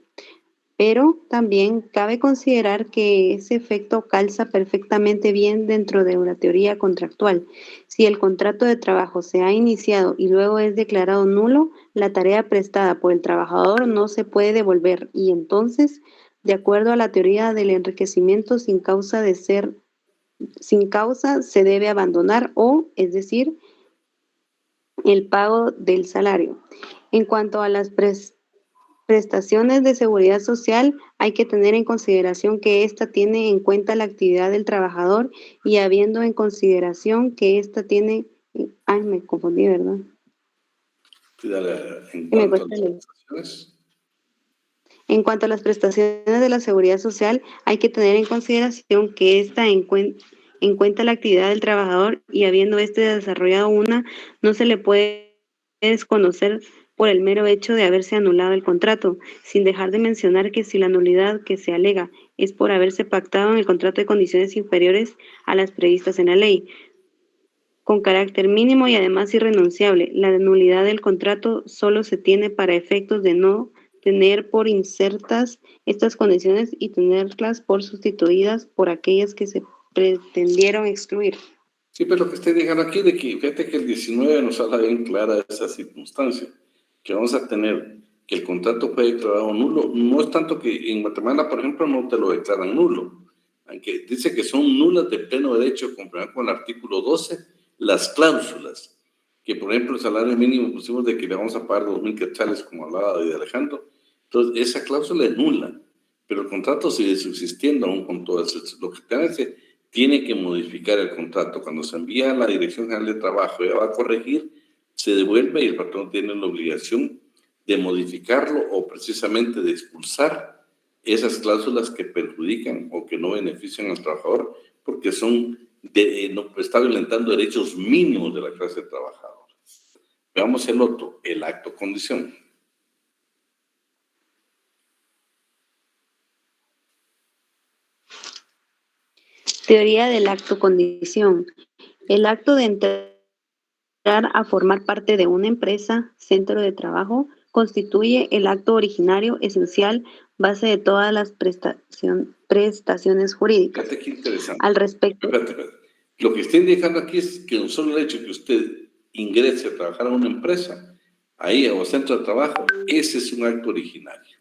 Pero también cabe considerar que ese efecto calza perfectamente bien dentro de una teoría contractual. Si el contrato de trabajo se ha iniciado y luego es declarado nulo, la tarea prestada por el trabajador no se puede devolver y entonces, de acuerdo a la teoría del enriquecimiento sin causa se debe abandonar o, es decir, el pago del salario. En cuanto a las prestaciones de seguridad social, hay que tener en consideración que ésta tiene en cuenta la actividad del trabajador y habiendo en consideración que ésta tiene... Ay, me confundí, ¿verdad? En cuanto a las prestaciones. En cuanto a las prestaciones de la seguridad social, hay que tener en consideración que ésta en cuenta la actividad del trabajador y habiendo éste desarrollado una, no se le puede desconocer por el mero hecho de haberse anulado el contrato, sin dejar de mencionar que si la nulidad que se alega es por haberse pactado en el contrato de condiciones inferiores a las previstas en la ley, con carácter mínimo y además irrenunciable, la nulidad del contrato solo se tiene para efectos de no tener por insertas estas condiciones y tenerlas por sustituidas por aquellas que se pretendieron excluir. Sí, pero lo que estoy dejando aquí de que, fíjate que el 19 nos habla bien clara esa circunstancia, que vamos a tener que el contrato fue declarado nulo. No es tanto que en Guatemala, por ejemplo, no te lo declaran nulo, aunque dice que son nulas de pleno derecho, comparado con el artículo 12, las cláusulas, que por ejemplo el salario mínimo pusimos de que le vamos a pagar 2,000 quetzales, como hablaba de Alejandro. Entonces, esa cláusula es nula, pero el contrato sigue subsistiendo aún con todo eso. Lo que tiene que modificar el contrato. Cuando se envía a la Dirección General de Trabajo y va a corregir, se devuelve y el patrón tiene la obligación de modificarlo o precisamente de expulsar esas cláusulas que perjudican o que no benefician al trabajador porque está violentando derechos mínimos de la clase trabajadora. Veamos el otro, el acto condición. Teoría del acto condición. El acto de entrar a formar parte de una empresa, centro de trabajo, constituye el acto originario, esencial, base de todas las prestaciones jurídicas. Fíjate qué interesante. Al respecto. Espérate. Lo que estoy indicando aquí es que un solo hecho que usted ingrese a trabajar a una empresa, ahí o centro de trabajo, ese es un acto originario.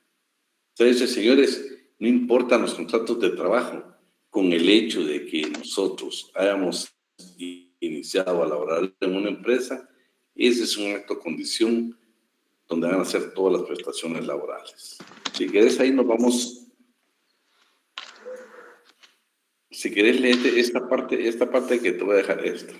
Entonces, señores, no importan los contratos de trabajo, con el hecho de que nosotros hayamos iniciado a laborar en una empresa, ese es un acto condición donde van a hacer todas las prestaciones laborales. Si querés, ahí nos vamos. Si querés, léete esta parte que te voy a dejar esta.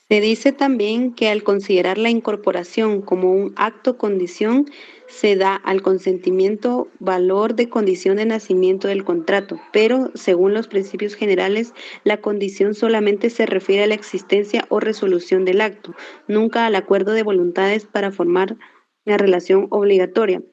Se dice también que al considerar la incorporación como un acto condición, se da al consentimiento valor de condición de nacimiento del contrato, pero según los principios generales, la condición solamente se refiere a la existencia o resolución del acto, nunca al acuerdo de voluntades para formar la relación obligatoria.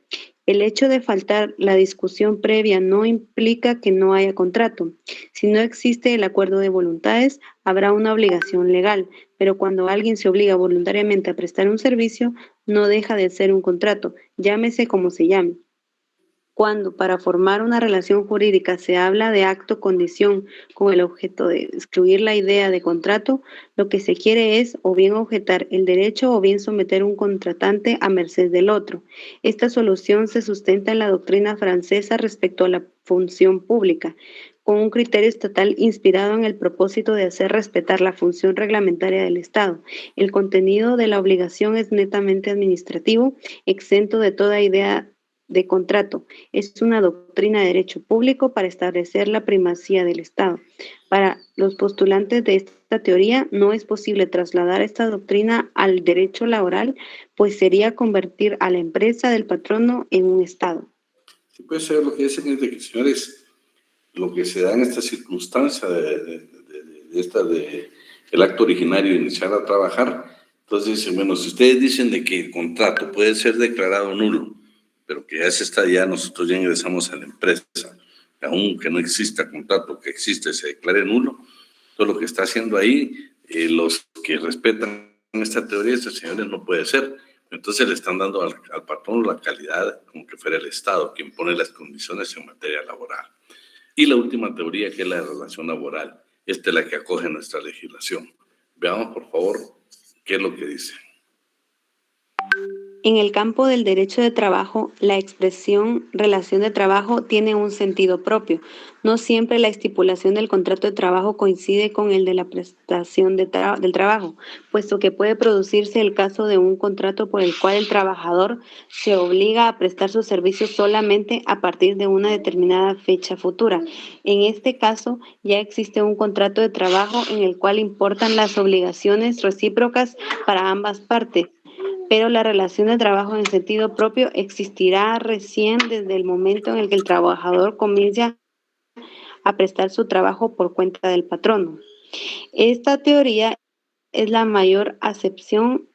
El hecho de faltar la discusión previa no implica que no haya contrato. Si no existe el acuerdo de voluntades, habrá una obligación legal, pero cuando alguien se obliga voluntariamente a prestar un servicio, no deja de ser un contrato, llámese como se llame. Cuando para formar una relación jurídica se habla de acto-condición con el objeto de excluir la idea de contrato, lo que se quiere es o bien objetar el derecho o bien someter un contratante a merced del otro. Esta solución se sustenta en la doctrina francesa respecto a la función pública, con un criterio estatal inspirado en el propósito de hacer respetar la función reglamentaria del Estado. El contenido de la obligación es netamente administrativo, exento de toda idea de contrato. Es una doctrina de derecho público para establecer la primacía del Estado. Para los postulantes de esta teoría, no es posible trasladar esta doctrina al derecho laboral, pues sería convertir a la empresa del patrono en un Estado. Sí, puede ser lo que dicen es de que, señores, lo que se da en esta circunstancia de el acto originario de iniciar a trabajar, entonces dicen, bueno, si ustedes dicen de que el contrato puede ser declarado nulo, pero que ya se está, ya nosotros ya ingresamos a la empresa, aunque no exista contrato, que existe, se declare nulo, todo lo que está haciendo ahí, los que respetan esta teoría, estos señores, no puede ser. Entonces le están dando al patrón la calidad como que fuera el Estado quien pone las condiciones en materia laboral. Y la última teoría, que es la de relación laboral, esta es la que acoge nuestra legislación. Veamos, por favor, qué es lo que dice. En el campo del derecho de trabajo, la expresión relación de trabajo tiene un sentido propio. No siempre la estipulación del contrato de trabajo coincide con el de la prestación del trabajo, puesto que puede producirse el caso de un contrato por el cual el trabajador se obliga a prestar sus servicios solamente a partir de una determinada fecha futura. En este caso, ya existe un contrato de trabajo en el cual importan las obligaciones recíprocas para ambas partes, pero la relación de trabajo en sentido propio existirá recién desde el momento en el que el trabajador comienza a prestar su trabajo por cuenta del patrono. Esta teoría es la mayor acepción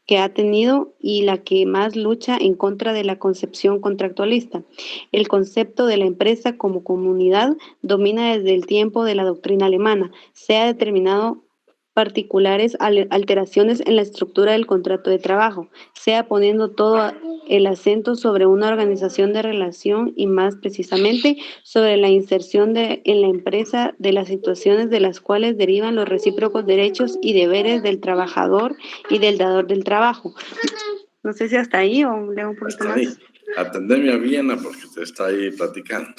que ha tenido y la que más lucha en contra de la concepción contractualista. El concepto de la empresa como comunidad domina desde el tiempo de la doctrina alemana. Se ha determinado particulares alteraciones en la estructura del contrato de trabajo, sea poniendo todo el acento sobre una organización de relación y más precisamente sobre la inserción en la empresa de las situaciones de las cuales derivan los recíprocos derechos y deberes del trabajador y del dador del trabajo. No sé si hasta ahí o leo un poquito más. Atendeme a Viena porque te está ahí platicando.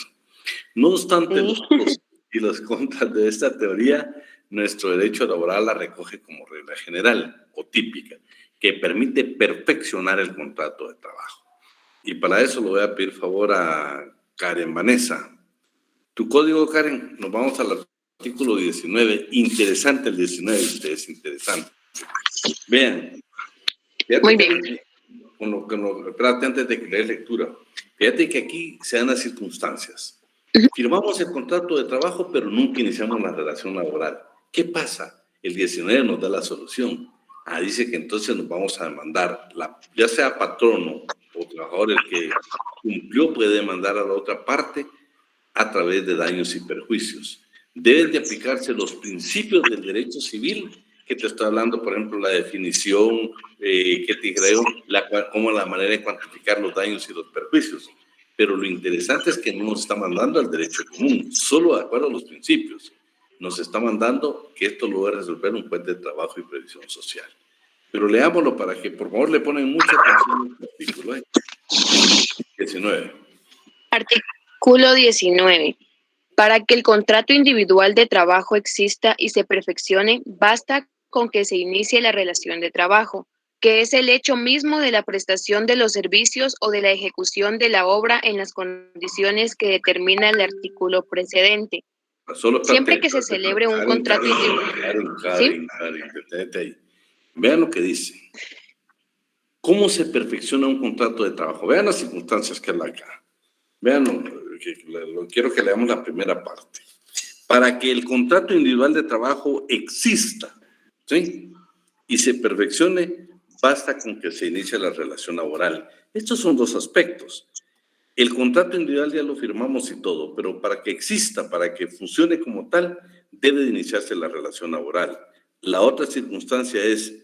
No obstante, Sí. los pros y los contras de esta teoría, nuestro derecho laboral la recoge como regla general o típica, que permite perfeccionar el contrato de trabajo. Y para eso le voy a pedir favor a Karen Vanessa. Tu código, Karen, nos vamos al artículo 19. Interesante el 19, ustedes, interesante. Vean. Muy bien. Espérate, antes de que leer lectura. Fíjate que aquí se dan las circunstancias. Firmamos el contrato de trabajo, pero nunca iniciamos la relación laboral. ¿Qué pasa? El 19 nos da la solución. Dice que entonces nos vamos a demandar, ya sea patrono o trabajador, el que cumplió puede demandar a la otra parte a través de daños y perjuicios. Deben de aplicarse los principios del derecho civil, que te estoy hablando, por ejemplo, la definición, que te creo, como la manera de cuantificar los daños y los perjuicios. Pero lo interesante es que no nos está mandando al derecho común, solo de acuerdo a los principios. Nos está mandando que esto lo va a resolver un juez de trabajo y previsión social. Pero leámoslo para que, por favor, le ponen mucha atención al artículo 19. Artículo 19. Para que el contrato individual de trabajo exista y se perfeccione, basta con que se inicie la relación de trabajo, que es el hecho mismo de la prestación de los servicios o de la ejecución de la obra en las condiciones que determina el artículo precedente. Siempre que se celebre un contrato individual. Vean lo que dice. ¿Cómo se perfecciona un contrato de trabajo? Vean las circunstancias que hay acá. Vean, quiero que leamos la primera parte. Para que el contrato individual de trabajo exista, ¿sí?, y se perfeccione, basta con que se inicie la relación laboral. Estos son dos aspectos. El contrato individual ya lo firmamos y todo, pero para que exista, para que funcione como tal, debe de iniciarse la relación laboral. La otra circunstancia es,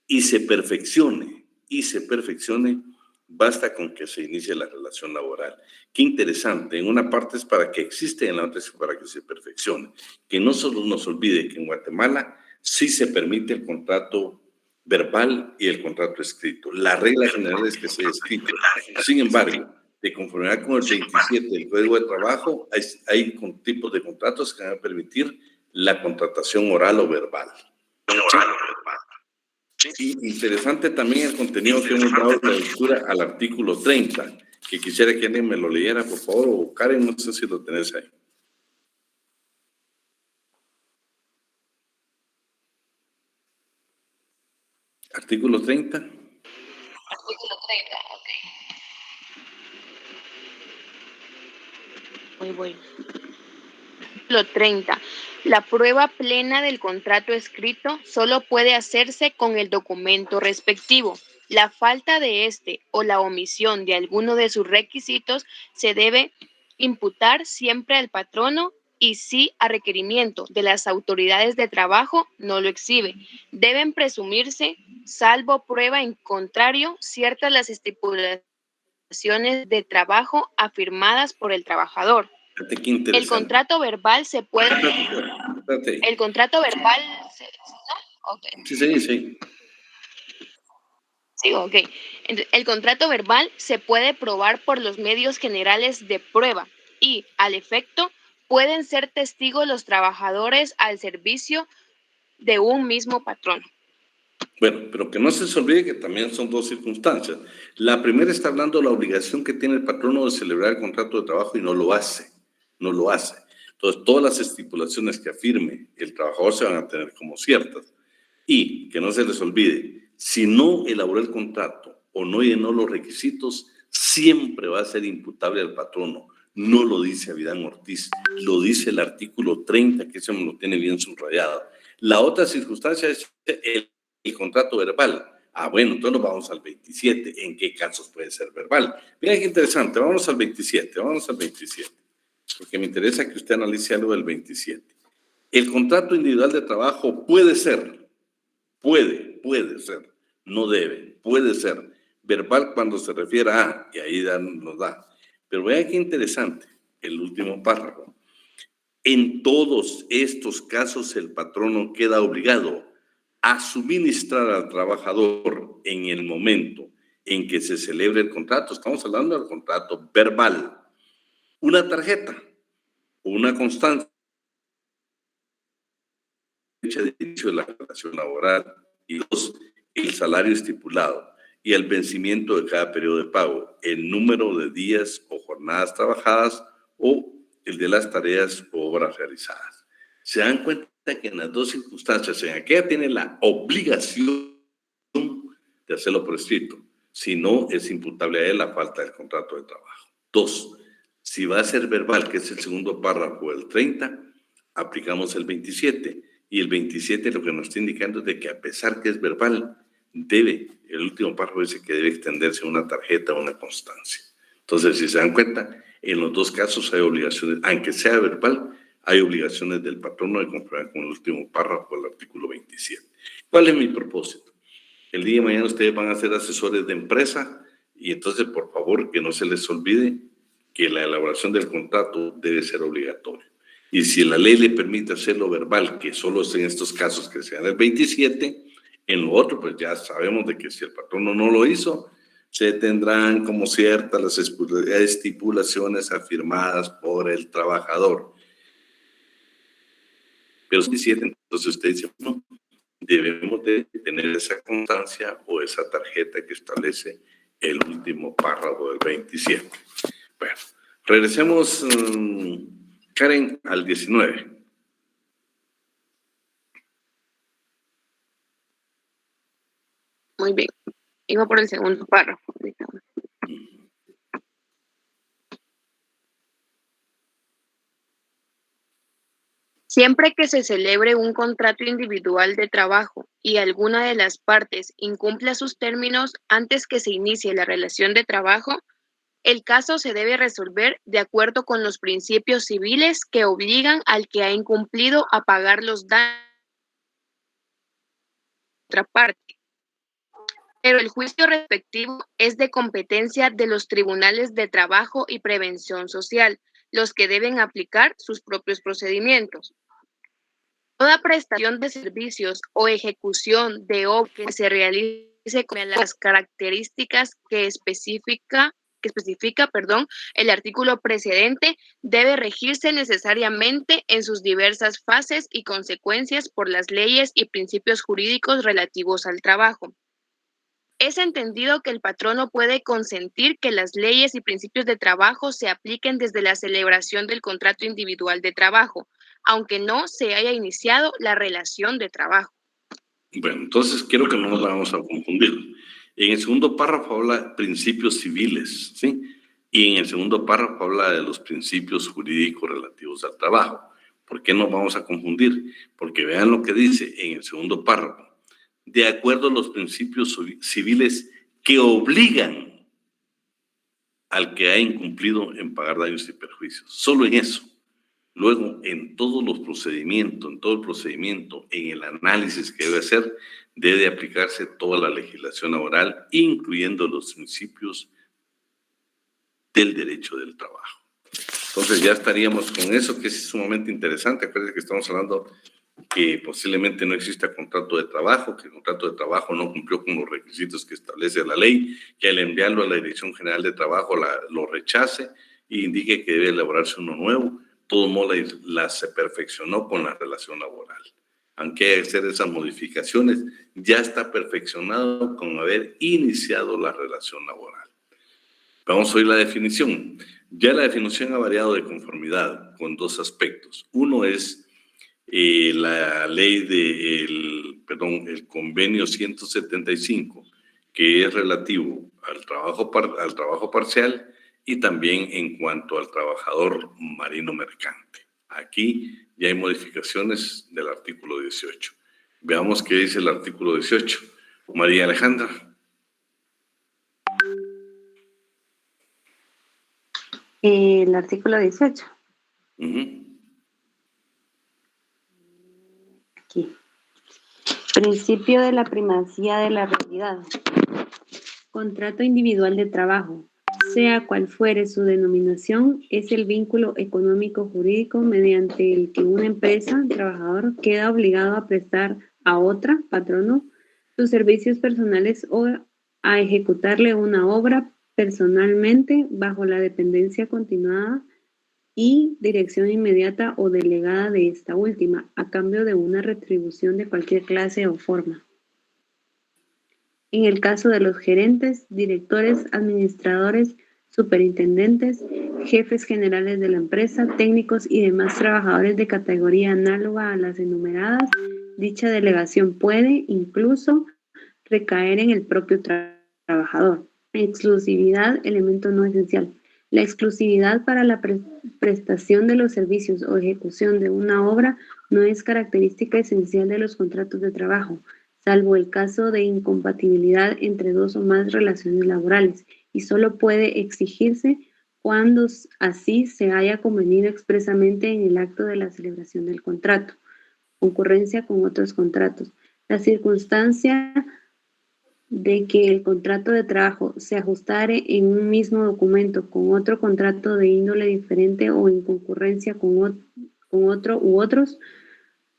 y se perfeccione, basta con que se inicie la relación laboral. Qué interesante. En una parte es para que exista y en la otra es para que se perfeccione. Que no solo nos olvide que en Guatemala sí se permite el contrato verbal y el contrato escrito. La regla general es que sea escrito. Sin embargo, de conformidad con el 27 del Código de Trabajo, hay tipos de contratos que van a permitir la contratación oral o verbal. Sí. Y interesante también el contenido que hemos dado de la lectura al artículo 30, que quisiera que alguien me lo leyera, por favor, o Karen, no sé si lo tenés ahí. Artículo 30. Artículo 30, ok. Voy. Artículo 30. La prueba plena del contrato escrito solo puede hacerse con el documento respectivo. La falta de este o la omisión de alguno de sus requisitos se debe imputar siempre al patrono y si a requerimiento de las autoridades de trabajo no lo exhibe. Deben presumirse, salvo prueba en contrario, ciertas las estipulaciones de trabajo afirmadas por el trabajador. El contrato verbal se puede... Espérate. El contrato verbal... ¿No? Okay. Sí. Sí, ok. El contrato verbal se puede probar por los medios generales de prueba y, al efecto, pueden ser testigos los trabajadores al servicio de un mismo patrón. Bueno, pero que no se les olvide que también son dos circunstancias. La primera está hablando de la obligación que tiene el patrono de celebrar el contrato de trabajo y no lo hace. Entonces, todas las estipulaciones que afirme el trabajador se van a tener como ciertas. Y que no se les olvide, si no elaboró el contrato o no llenó los requisitos, siempre va a ser imputable al patrono. No lo dice Avidán Ortiz, lo dice el artículo 30, que eso me lo tiene bien subrayado. La otra circunstancia es el contrato verbal. Bueno, entonces nos vamos al 27. ¿En qué casos puede ser verbal? Mira qué interesante, vámonos al 27, porque me interesa que usted analice algo del 27. El contrato individual de trabajo puede ser, no debe, puede ser verbal cuando se refiere a, y ahí nos da. Pero vea qué interesante, el último párrafo. En todos estos casos el patrono queda obligado a suministrar al trabajador en el momento en que se celebre el contrato, estamos hablando del contrato verbal, una tarjeta, una constancia de inicio de la relación laboral y dos, el salario estipulado y el vencimiento de cada periodo de pago, el número de días o jornadas trabajadas o el de las tareas o obras realizadas. Se dan cuenta que en las dos circunstancias, en aquella tiene la obligación de hacerlo por escrito, si no es imputable a él la falta del contrato de trabajo. Dos, si va a ser verbal, que es el segundo párrafo del 30, aplicamos el 27, y el 27 lo que nos está indicando es de que a pesar que es verbal, el último párrafo dice que debe extenderse una tarjeta o una constancia. Entonces, si se dan cuenta, en los dos casos hay obligaciones, aunque sea verbal, hay obligaciones del patrono de conformidad con el último párrafo del artículo 27. ¿Cuál es mi propósito? El día de mañana ustedes van a ser asesores de empresa y entonces, por favor, que no se les olvide que la elaboración del contrato debe ser obligatoria. Y si la ley le permite hacerlo verbal, que solo es en estos casos que sean el 27, en lo otro, pues ya sabemos de que si el patrono no lo hizo, se tendrán como ciertas las estipulaciones afirmadas por el trabajador. Pero si 27, entonces usted dice, no, debemos de tener esa constancia o esa tarjeta que establece el último párrafo del 27. Bueno, regresemos, Karen, al 19. Muy bien. Iba por el segundo párrafo. Siempre que se celebre un contrato individual de trabajo y alguna de las partes incumpla sus términos antes que se inicie la relación de trabajo, el caso se debe resolver de acuerdo con los principios civiles que obligan al que ha incumplido a pagar los daños de otra parte. Pero el juicio respectivo es de competencia de los tribunales de trabajo y prevención social, los que deben aplicar sus propios procedimientos. Toda prestación de servicios o ejecución de obra que se realice con las características que especifica el artículo precedente debe regirse necesariamente en sus diversas fases y consecuencias por las leyes y principios jurídicos relativos al trabajo. Es entendido que el patrono puede consentir que las leyes y principios de trabajo se apliquen desde la celebración del contrato individual de trabajo, aunque no se haya iniciado la relación de trabajo. Bueno, entonces quiero que no nos vamos a confundir. En el segundo párrafo habla de principios civiles, ¿sí? Y en el segundo párrafo habla de los principios jurídicos relativos al trabajo. ¿Por qué nos vamos a confundir? Porque vean lo que dice en el segundo párrafo. De acuerdo a los principios civiles que obligan al que ha incumplido en pagar daños y perjuicios. Solo en eso. Luego, en todos los procedimientos, en todo el procedimiento, en el análisis que debe hacer, debe aplicarse toda la legislación laboral, incluyendo los principios del derecho del trabajo. Entonces ya estaríamos con eso, que es sumamente interesante. Acuérdense que estamos hablando que posiblemente no exista contrato de trabajo, que el contrato de trabajo no cumplió con los requisitos que establece la ley, que al enviarlo a la Dirección General de Trabajo lo rechace e indique que debe elaborarse uno nuevo. Todo modo se perfeccionó con la relación laboral. Aunque hay que hacer esas modificaciones, ya está perfeccionado con haber iniciado la relación laboral. Vamos a oír la definición. Ya la definición ha variado de conformidad con dos aspectos. Uno es la ley el convenio 175, que es relativo al trabajo parcial y también en cuanto al trabajador marino mercante. Aquí ya hay modificaciones del artículo 18. Veamos qué dice el artículo 18. María Alejandra. El artículo 18. Aquí. Principio de la primacía de la realidad. Contrato individual de trabajo, sea cual fuere su denominación, es el vínculo económico jurídico mediante el que una empresa, trabajador, queda obligado a prestar a otra, patrono, sus servicios personales o a ejecutarle una obra personalmente bajo la dependencia continuada y dirección inmediata o delegada de esta última, a cambio de una retribución de cualquier clase o forma. En el caso de los gerentes, directores, administradores, superintendentes, jefes generales de la empresa, técnicos y demás trabajadores de categoría análoga a las enumeradas, dicha delegación puede incluso recaer en el propio trabajador. Exclusividad, elemento no esencial. La exclusividad para la prestación de los servicios o ejecución de una obra no es característica esencial de los contratos de trabajo, salvo el caso de incompatibilidad entre dos o más relaciones laborales, y solo puede exigirse cuando así se haya convenido expresamente en el acto de la celebración del contrato. Concurrencia con otros contratos. La circunstancia de que el contrato de trabajo se ajustare en un mismo documento con otro contrato de índole diferente o en concurrencia con otro u otros,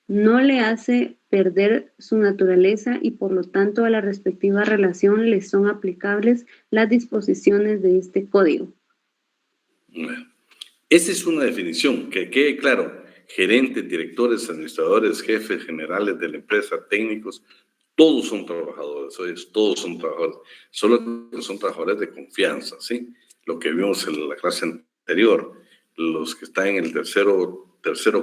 no le hace perder su naturaleza y por lo tanto a la respectiva relación le son aplicables las disposiciones de este código. Bueno, esa es una definición, que quede claro. Gerentes, directores, administradores, jefes generales de la empresa, técnicos, todos son trabajadores, todos son trabajadores, solo que son trabajadores de confianza, ¿sí? Lo que vimos en la clase anterior, los que están en el tercero,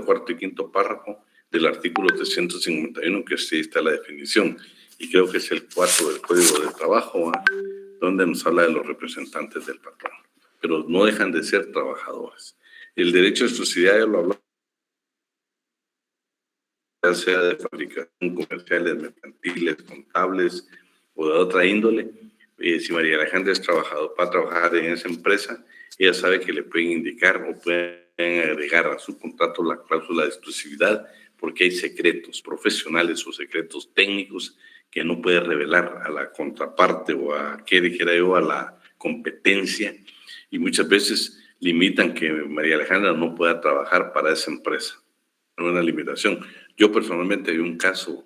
cuarto y quinto párrafo del artículo 351, que sí está la definición, y creo que es el 4 del Código de Trabajo, donde nos habla de los representantes del patrón, pero no dejan de ser trabajadores. El derecho de exclusividad ya lo hablamos, ya sea de fabricación, comerciales, mercantiles, contables o de otra índole. Si María Alejandra es trabajador, va a trabajar en esa empresa, ella sabe que le pueden indicar o pueden agregar a su contrato la cláusula de exclusividad, porque hay secretos profesionales o secretos técnicos que no puede revelar a la contraparte o a, ¿qué dijera yo?, a la competencia, y muchas veces limitan que María Alejandra no pueda trabajar para esa empresa. Es una limitación. Yo personalmente vi un caso,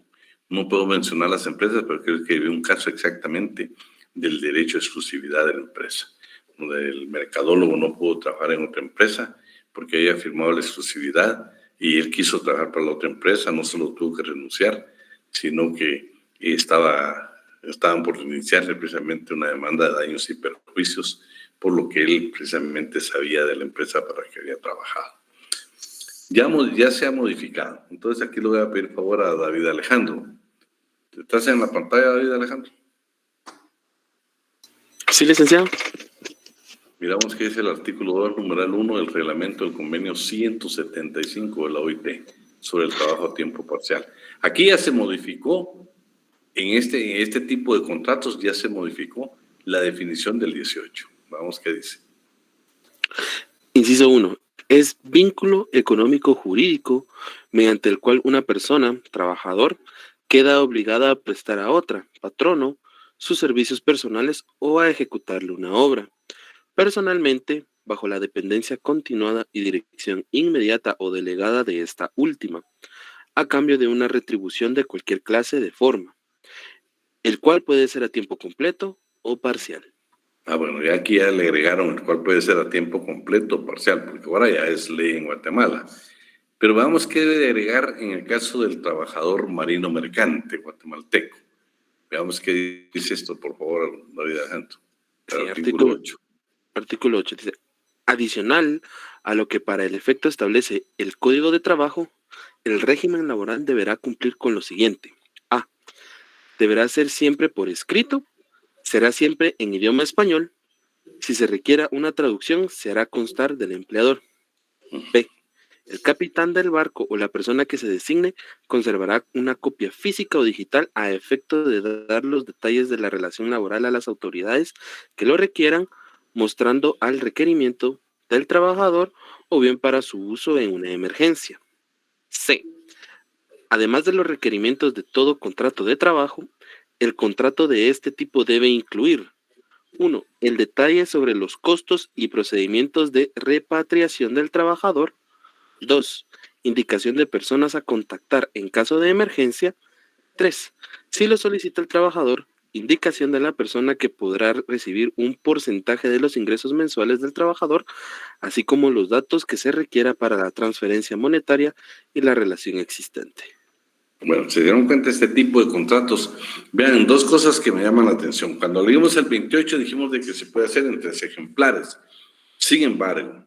no puedo mencionar las empresas, pero creo que vi un caso exactamente del derecho a exclusividad de la empresa. donde el mercadólogo no pudo trabajar en otra empresa porque había firmado la exclusividad y él quiso trabajar para la otra empresa, no solo tuvo que renunciar, sino que estaban por iniciarle precisamente una demanda de daños y perjuicios por lo que él precisamente sabía de la empresa para la que había trabajado. Ya se ha modificado. Entonces aquí le voy a pedir favor a David Alejandro. ¿Estás en la pantalla, David Alejandro? Sí, licenciado. Miramos qué dice el artículo 2, numeral 1 del reglamento del convenio 175 de la OIT sobre el trabajo a tiempo parcial. Aquí ya se modificó, en este tipo de contratos ya se modificó la definición del 18. Vamos, ¿qué dice? Inciso 1. Es vínculo económico jurídico mediante el cual una persona, trabajador, queda obligada a prestar a otra, patrono, sus servicios personales o a ejecutarle una obra. Personalmente, bajo la dependencia continuada y dirección inmediata o delegada de esta última, a cambio de una retribución de cualquier clase de forma, el cual puede ser a tiempo completo o parcial. Bueno, ya aquí ya le agregaron el cual puede ser a tiempo completo o parcial, porque ahora ya es ley en Guatemala. Pero vamos a agregar en el caso del trabajador marino mercante guatemalteco. Veamos qué dice esto, por favor, David Alejandro. Sí, artículo 8. Artículo 8 dice, adicional a lo que para el efecto establece el Código de Trabajo, el régimen laboral deberá cumplir con lo siguiente. A. Deberá ser siempre por escrito, será siempre en idioma español. Si se requiera una traducción, se hará constar del empleador. B. El capitán del barco o la persona que se designe conservará una copia física o digital a efecto de dar los detalles de la relación laboral a las autoridades que lo requieran, mostrando al requerimiento del trabajador o bien para su uso en una emergencia. C. Además de los requerimientos de todo contrato de trabajo, el contrato de este tipo debe incluir 1. El detalle sobre los costos y procedimientos de repatriación del trabajador. 2. Indicación de personas a contactar en caso de emergencia. 3. Si lo solicita el trabajador, indicación de la persona que podrá recibir un porcentaje de los ingresos mensuales del trabajador, así como los datos que se requiera para la transferencia monetaria y la relación existente. Bueno, se dieron cuenta de este tipo de contratos. Vean, dos cosas que me llaman la atención. Cuando leímos el 28 dijimos de que se puede hacer en 3 ejemplares. Sin embargo,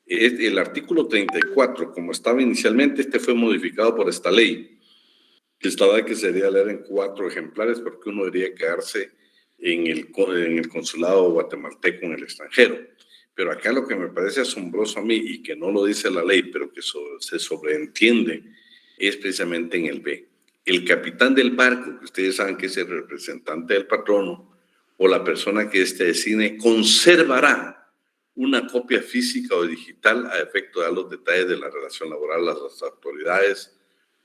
el artículo 34, como estaba inicialmente, fue modificado por esta ley, que estaba que se debería leer en 4 ejemplares porque uno debería quedarse en el consulado guatemalteco en el extranjero. Pero acá lo que me parece asombroso a mí y que no lo dice la ley, pero que se sobreentiende, es precisamente en el B. El capitán del barco, que ustedes saben que es el representante del patrono, o la persona que designe, conservará una copia física o digital a efecto de dar los detalles de la relación laboral a las autoridades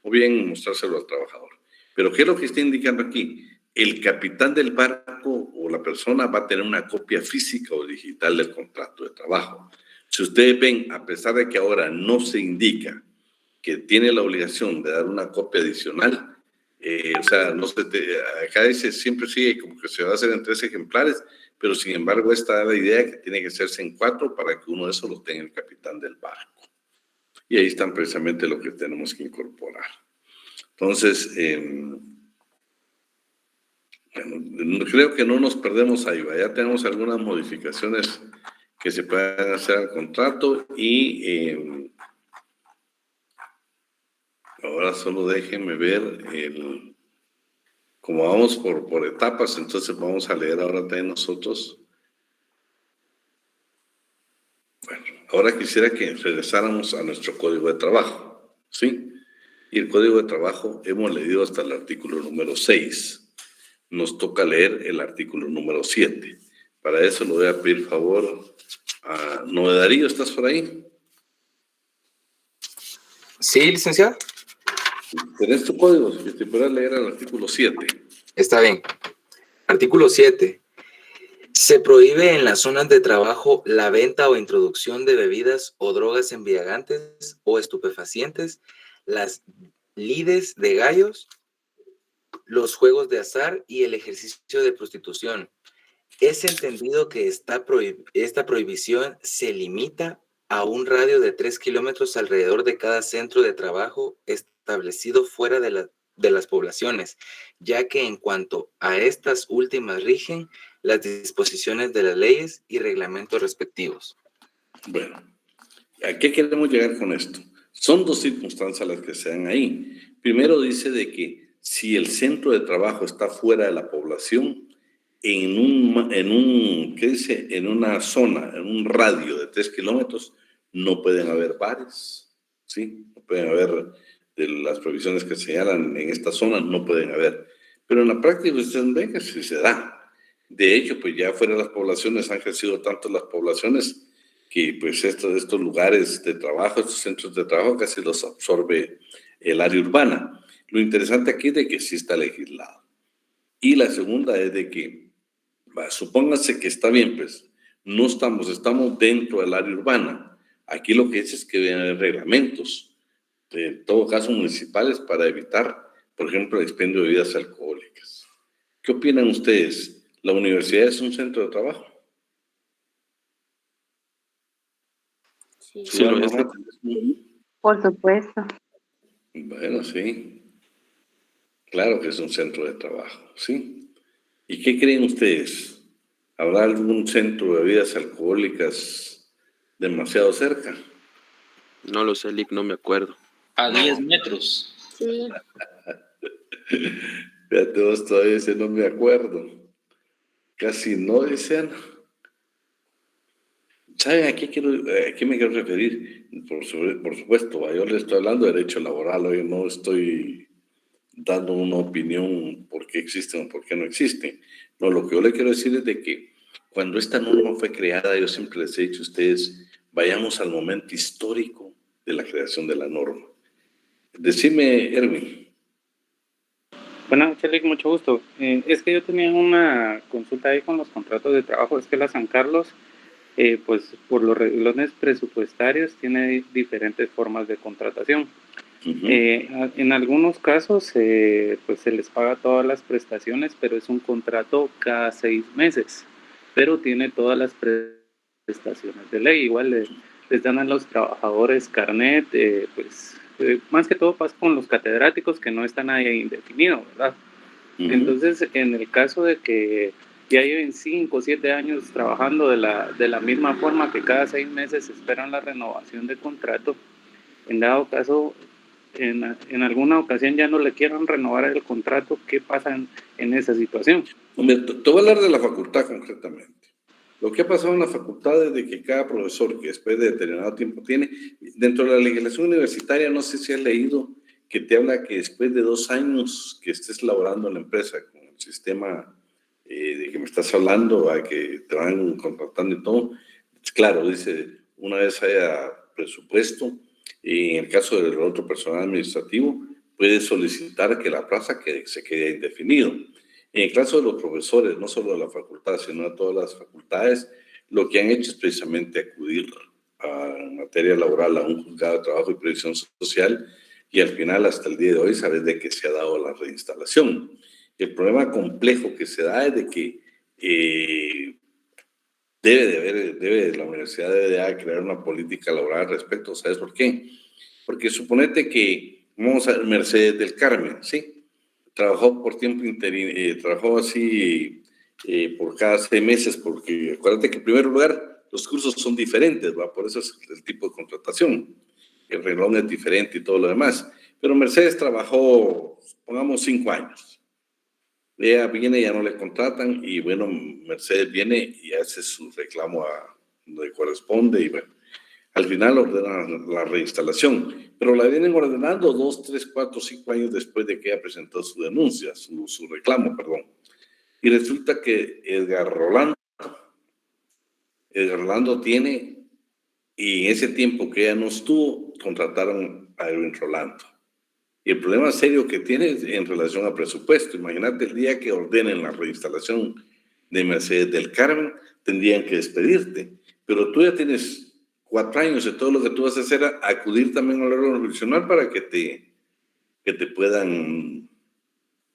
o bien mostrárselo al trabajador. Pero ¿qué es lo que está indicando aquí? El capitán del barco o la persona va a tener una copia física o digital del contrato de trabajo. Si ustedes ven, a pesar de que ahora no se indica que tiene la obligación de dar una copia adicional, o sea, acá dice siempre sigue como que se va a hacer en 3 ejemplares, pero sin embargo esta es la idea que tiene que hacerse en 4 para que uno de esos lo tenga el capitán del barco. Y ahí están precisamente lo que tenemos que incorporar. Entonces, bueno, creo que no nos perdemos ahí, ya tenemos algunas modificaciones que se pueden hacer al contrato y ahora solo déjenme ver como vamos por etapas, entonces vamos a leer ahora también nosotros. Bueno, ahora quisiera que regresáramos a nuestro código de trabajo, ¿sí? Y el código de trabajo hemos leído hasta el artículo número 6. Nos toca leer el artículo número 7. Para eso le voy a pedir favor a Noé Darío, ¿estás por ahí? Sí, licenciado. ¿Tenés tu código? Que te puedas leer el artículo 7. Está bien. Artículo 7. Se prohíbe en las zonas de trabajo la venta o introducción de bebidas o drogas embriagantes o estupefacientes, las lides de gallos, los juegos de azar y el ejercicio de prostitución. Es entendido que esta prohibición se limita a un radio de 3 kilómetros alrededor de cada centro de trabajo establecido fuera de las poblaciones, ya que en cuanto a estas últimas rigen las disposiciones de las leyes y reglamentos respectivos. Bueno, ¿a qué queremos llegar con esto? Son dos circunstancias las que se dan ahí. Primero dice de que si el centro de trabajo está fuera de la población, ¿qué dice? En una zona, en un radio de 3 kilómetros, no pueden haber bares, ¿sí? No pueden haber, de las provisiones que señalan en esta zona, no pueden haber. Pero en la práctica ustedes ven que sí se da. De hecho, pues ya fuera de las poblaciones han crecido tanto las poblaciones que pues estos lugares de trabajo, estos centros de trabajo casi los absorbe el área urbana. Lo interesante aquí es de que sí está legislado. Y la segunda es de que, supóngase que está bien, pues, no estamos dentro del área urbana. Aquí lo que dice es que deben haber reglamentos, en todo caso municipales, para evitar, por ejemplo, el expendio de bebidas alcohólicas. ¿Qué opinan ustedes? ¿La universidad es un centro de trabajo? Sí, lo es. Por supuesto. Bueno, sí. Claro que es un centro de trabajo, ¿sí? ¿Y qué creen ustedes? ¿Habrá algún centro de bebidas alcohólicas demasiado cerca? No lo sé, Lick, no me acuerdo. A 10 metros. Sí. Fíjate vos, todavía ese no me acuerdo. Casi no decían. ¿Saben a qué me quiero referir? Por supuesto, yo le estoy hablando de derecho laboral, hoy no estoy dando una opinión por qué existen o por qué no existen. No, lo que yo le quiero decir es de que cuando esta norma fue creada, yo siempre les he dicho a ustedes, vayamos al momento histórico de la creación de la norma. Decime, Erwin. Bueno, Chelik, mucho gusto. Es que yo tenía una consulta ahí con los contratos de trabajo. Es que la San Carlos, pues por los reglones presupuestarios, tiene diferentes formas de contratación. En algunos casos, pues se les paga todas las prestaciones, pero es un contrato cada 6 meses, pero tiene todas las prestaciones de ley. Igual les dan a los trabajadores carnet, pues más que todo pasa con los catedráticos que no están ahí indefinido, ¿verdad? Entonces, en el caso de que ya lleven 5 o 7 años trabajando de la misma forma que cada 6 meses esperan la renovación de contrato, en dado caso, en alguna ocasión ya no le quieran renovar el contrato, ¿qué pasa en esa situación? Hombre, te voy a hablar de la facultad concretamente. Lo que ha pasado en la facultad es de que cada profesor que después de determinado tiempo tiene, dentro de la legislación universitaria, no sé si has leído, que te habla que después de 2 años que estés laborando en la empresa con el sistema de que me estás hablando, a que te van contratando y todo, claro, dice, una vez haya presupuesto, y en el caso del otro personal administrativo, puede solicitar que la plaza se quede indefinido. En el caso de los profesores, no solo de la facultad, sino de todas las facultades, lo que han hecho es precisamente acudir en materia laboral a un juzgado de trabajo y previsión social, y al final, hasta el día de hoy, sabes de que se ha dado la reinstalación. El problema complejo que se da es de que la universidad debe crear una política laboral al respecto. ¿Sabes por qué? Porque suponete que, vamos a ver, Mercedes del Carmen, ¿sí? Trabajó por tiempo interino, trabajó así por cada 6 meses, porque acuérdate que en primer lugar los cursos son diferentes, ¿va? Por eso es el tipo de contratación. El renglón es diferente y todo lo demás. Pero Mercedes trabajó, pongamos, 5 años. Ella viene, ya no le contratan y bueno, Mercedes viene y hace su reclamo a donde corresponde y bueno, al final ordenan la reinstalación, pero la vienen ordenando 2, 3, 4, 5 años después de que ella presentó su denuncia, su reclamo, perdón. Y resulta que Edgar Rolando tiene, y en ese tiempo que ella no estuvo, contrataron a Edwin Rolando. Y el problema serio que tiene es en relación a presupuesto. Imagínate el día que ordenen la reinstalación de Mercedes del Carmen, tendrían que despedirte. Pero tú ya tienes 4 años y todo lo que tú vas a hacer es acudir también al órgano jurisdiccional para que te puedan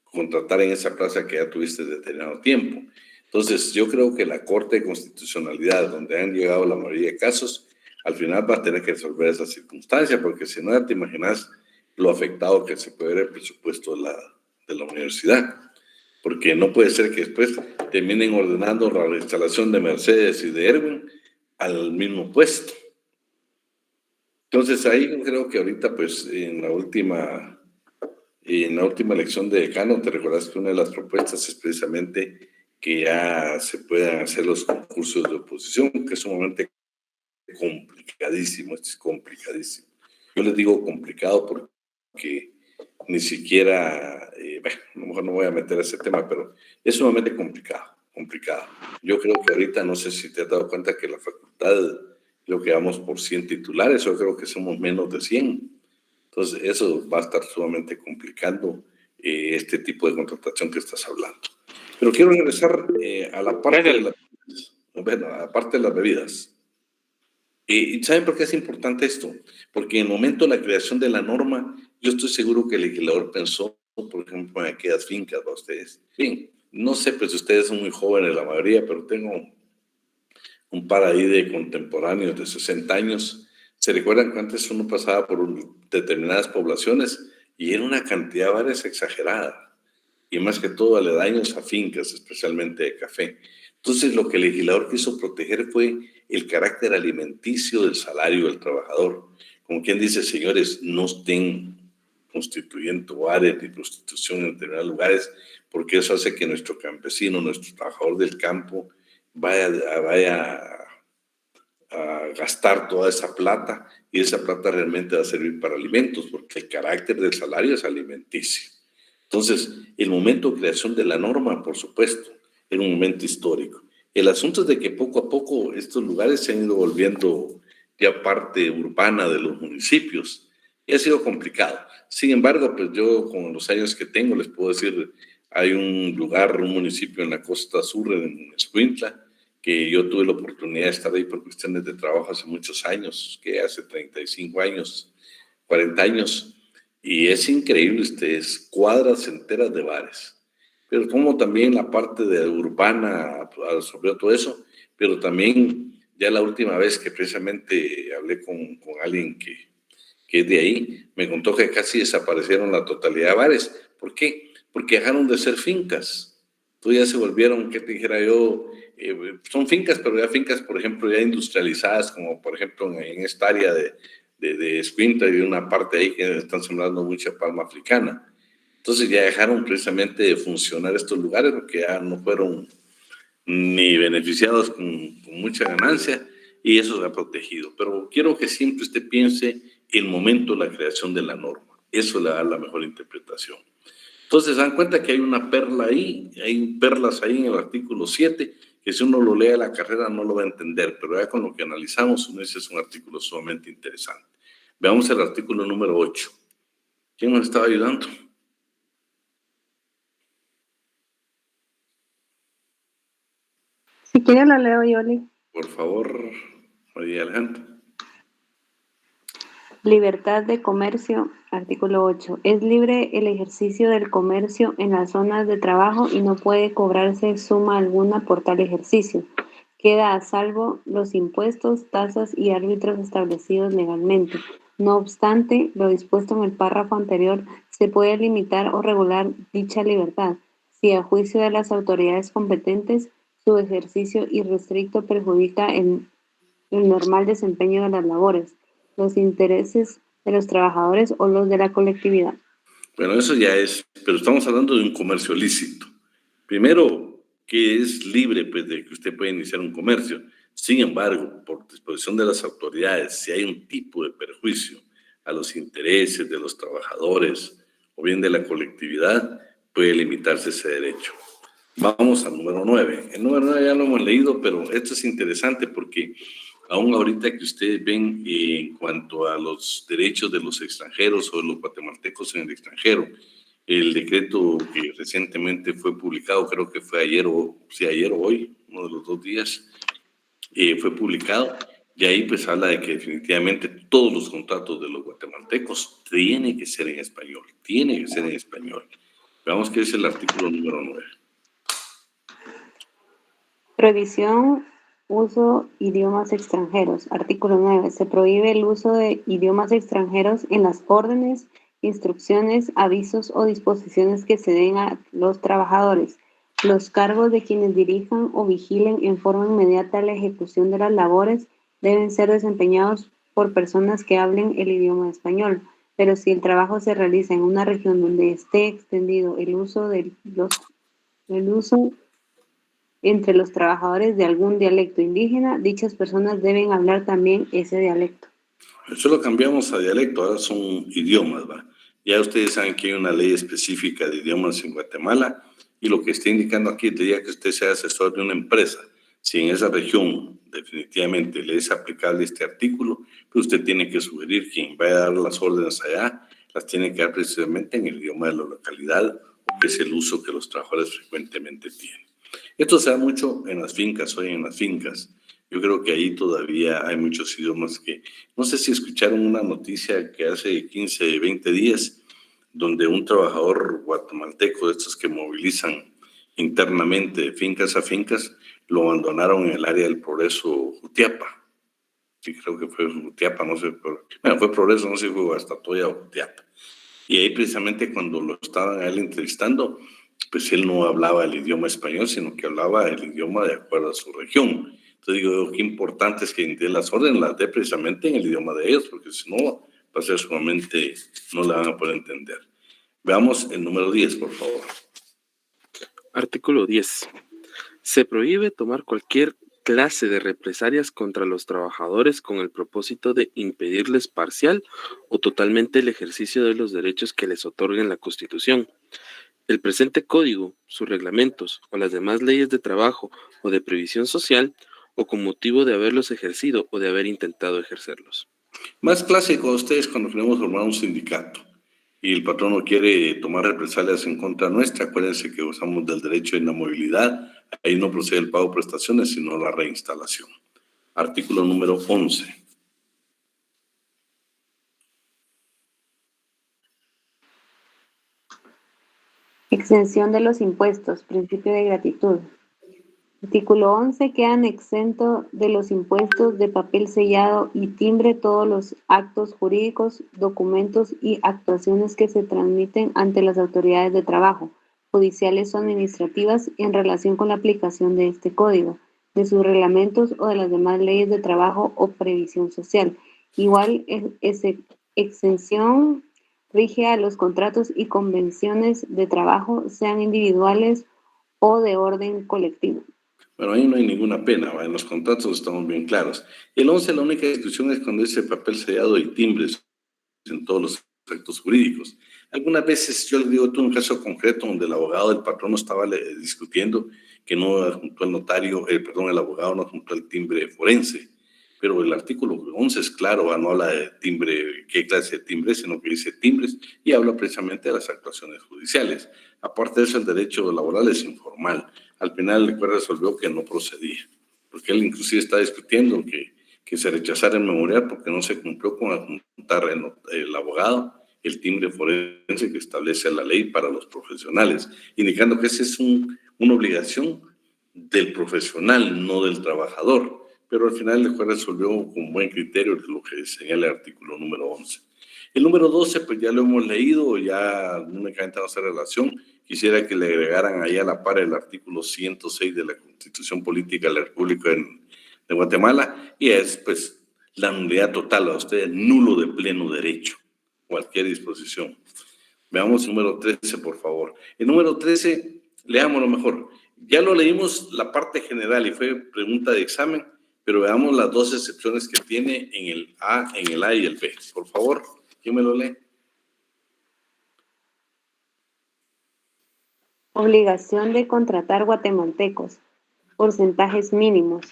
contratar en esa plaza que ya tuviste determinado tiempo. Entonces, yo creo que la Corte de Constitucionalidad, donde han llegado la mayoría de casos, al final va a tener que resolver esa circunstancia, porque si no, ya te imaginas lo afectado que se puede ver el presupuesto de la universidad. Porque no puede ser que después terminen ordenando la instalación de Mercedes y de Erwin al mismo puesto. Entonces, ahí yo creo que ahorita, pues, en la última elección de decano, te recuerdas que una de las propuestas es precisamente que ya se puedan hacer los concursos de oposición, que es sumamente complicadísimo, es complicadísimo. Yo les digo complicado porque ni siquiera, bueno, a lo mejor no voy a meter ese tema, pero es sumamente complicado. Yo creo que ahorita, no sé si te has dado cuenta que la facultad, creo que vamos por 100 titulares, yo creo que somos menos de 100. Entonces, eso va a estar sumamente complicando este tipo de contratación que estás hablando. Pero quiero regresar a la parte de las bebidas. ¿Saben por qué es importante esto? Porque en el momento de la creación de la norma, yo estoy seguro que el legislador pensó, por ejemplo, en aquellas fincas para ustedes. Bien, no sé, pues ustedes son muy jóvenes la mayoría, pero tengo un par ahí de contemporáneos de 60 años. ¿Se recuerdan que antes uno pasaba por determinadas poblaciones y era una cantidad de bares exagerada? Y más que todo aledaños a fincas, especialmente de café. Entonces, lo que el legislador quiso proteger fue el carácter alimenticio del salario del trabajador. Como quien dice, señores, no estén constituyendo bares ni prostitución en determinados lugares, porque eso hace que nuestro campesino, nuestro trabajador del campo, vaya a gastar toda esa plata, y esa plata realmente va a servir para alimentos, porque el carácter del salario es alimenticio. Entonces, el momento de creación de la norma, por supuesto, era un momento histórico. El asunto es de que poco a poco estos lugares se han ido volviendo ya parte urbana de los municipios, y ha sido complicado. Sin embargo, pues yo con los años que tengo les puedo decir, hay un lugar, un municipio en la costa sur, en Escuintla, que yo tuve la oportunidad de estar ahí por cuestiones de trabajo hace muchos años, que hace 35 años, 40 años, y es increíble, es cuadras enteras de bares. Pero como también la parte de urbana absorbió todo eso, pero también ya la última vez que precisamente hablé con alguien que es de ahí, me contó que casi desaparecieron la totalidad de bares. ¿Por qué? Porque dejaron de ser fincas. Entonces ya se volvieron, ¿qué te dijera yo? Son fincas, pero ya fincas, por ejemplo, ya industrializadas, como por ejemplo en esta área de Escuintla, y una parte ahí que están sembrando mucha palma africana. Entonces ya dejaron precisamente de funcionar estos lugares porque ya no fueron ni beneficiados con mucha ganancia, y eso se ha protegido. Pero quiero que siempre usted piense el momento de la creación de la norma. Eso le da la mejor interpretación. Entonces, se dan cuenta que hay una perla ahí, hay perlas ahí en el artículo 7, que si uno lo lee a la carrera no lo va a entender, pero ya con lo que analizamos, uno dice es un artículo sumamente interesante. Veamos el artículo número 8. ¿Quién nos estaba ayudando? Si quiere lo leo, Yoli. Por favor, María Alejandra. Libertad de comercio, artículo 8. Es libre el ejercicio del comercio en las zonas de trabajo y no puede cobrarse suma alguna por tal ejercicio. Queda a salvo los impuestos, tasas y árbitros establecidos legalmente. No obstante, lo dispuesto en el párrafo anterior, se puede limitar o regular dicha libertad, si a juicio de las autoridades competentes, su ejercicio irrestricto perjudica el normal desempeño de las labores, los intereses de los trabajadores o los de la colectividad. Bueno, eso ya es, pero estamos hablando de un comercio lícito. Primero, que es libre, pues, de que usted pueda iniciar un comercio. Sin embargo, por disposición de las autoridades, si hay un tipo de perjuicio a los intereses de los trabajadores o bien de la colectividad, puede limitarse ese derecho. Vamos al número 9. El número 9 ya lo hemos leído, pero esto es interesante porque aún ahorita que ustedes ven en cuanto a los derechos de los extranjeros o de los guatemaltecos en el extranjero, el decreto que recientemente fue publicado, creo que fue ayer o hoy, uno de los 2 días, fue publicado, y ahí pues habla de que definitivamente todos los contratos de los guatemaltecos tienen que ser en español, Veamos qué dice el artículo número 9. Prohibición, uso idiomas extranjeros. Artículo 9. Se prohíbe el uso de idiomas extranjeros en las órdenes, instrucciones, avisos o disposiciones que se den a los trabajadores. Los cargos de quienes dirijan o vigilen en forma inmediata la ejecución de las labores deben ser desempeñados por personas que hablen el idioma español. Pero si el trabajo se realiza en una región donde esté extendido el uso entre los trabajadores de algún dialecto indígena, dichas personas deben hablar también ese dialecto. Eso lo cambiamos a dialecto, ahora son idiomas, ¿va? Ya ustedes saben que hay una ley específica de idiomas en Guatemala y lo que está indicando aquí diría que usted sea asesor de una empresa. Si en esa región definitivamente le es aplicable este artículo, pues usted tiene que sugerir quien vaya a dar las órdenes allá, las tiene que dar precisamente en el idioma de la localidad, que es el uso que los trabajadores frecuentemente tienen. Esto se da mucho en las fincas, hoy en las fincas. Yo creo que ahí todavía hay muchos idiomas que... No sé si escucharon una noticia que hace 15, 20 días, donde un trabajador guatemalteco, de estos que movilizan internamente de fincas a fincas, lo abandonaron en el área del Progreso Jutiapa. Sí, creo que fue Jutiapa, no sé, bueno, fue Progreso, no sé si fue Guastatoya o Jutiapa. Y ahí precisamente cuando lo estaban a él entrevistando, pues él no hablaba el idioma español, sino que hablaba el idioma de acuerdo a su región. Entonces digo, qué importante es que dé las órdenes, las dé precisamente en el idioma de ellos, porque si no, va a ser sumamente, no la van a poder entender. Veamos el número 10, por favor. Artículo 10. Se prohíbe tomar cualquier clase de represalias contra los trabajadores con el propósito de impedirles parcial o totalmente el ejercicio de los derechos que les otorguen la Constitución. El presente código, sus reglamentos o las demás leyes de trabajo o de previsión social o con motivo de haberlos ejercido o de haber intentado ejercerlos. Más clásico a ustedes cuando queremos formar un sindicato y el patrón no quiere tomar represalias en contra nuestra, acuérdense que gozamos del derecho de inamovilidad, ahí no procede el pago de prestaciones, sino la reinstalación. Artículo número 11. Exención de los impuestos, principio de gratitud. Artículo 11. Quedan exentos de los impuestos de papel sellado y timbre todos los actos jurídicos, documentos y actuaciones que se transmiten ante las autoridades de trabajo, judiciales o administrativas en relación con la aplicación de este código, de sus reglamentos o de las demás leyes de trabajo o previsión social. Igual exención rige a los contratos y convenciones de trabajo, sean individuales o de orden colectivo. Bueno, ahí no hay ninguna pena, ¿va? En los contratos estamos bien claros. El 11, la única discusión es cuando dice papel sellado y timbres en todos los actos jurídicos. Algunas veces, yo les digo, tuve un caso concreto donde el abogado del patrón estaba discutiendo que no adjuntó el notario, el abogado no adjuntó el timbre forense, pero el artículo 11 es claro, no habla de timbre, qué clase de timbre, sino que dice timbres y habla precisamente de las actuaciones judiciales. Aparte de eso, el derecho laboral es informal. Al final el juez resolvió que no procedía, porque él inclusive está discutiendo que se rechazara el memorial porque no se cumplió con adjuntar el abogado el timbre forense que establece la ley para los profesionales, indicando que esa es una obligación del profesional, no del trabajador. Pero al final el juez resolvió con buen criterio lo que señala el artículo número 11. El número 12, pues ya lo hemos leído, ya únicamente no hace relación. Quisiera que le agregaran ahí a la par el artículo 106 de la Constitución Política de la República de Guatemala, y es pues la nulidad total a ustedes, nulo de pleno derecho, cualquier disposición. Veamos el número 13, por favor. El número 13, leámoslo mejor. Ya lo leímos la parte general y fue pregunta de examen, pero veamos las dos excepciones que tiene en el A y el B. Por favor, ¿quién me lo lee? Obligación de contratar guatemaltecos. Porcentajes mínimos.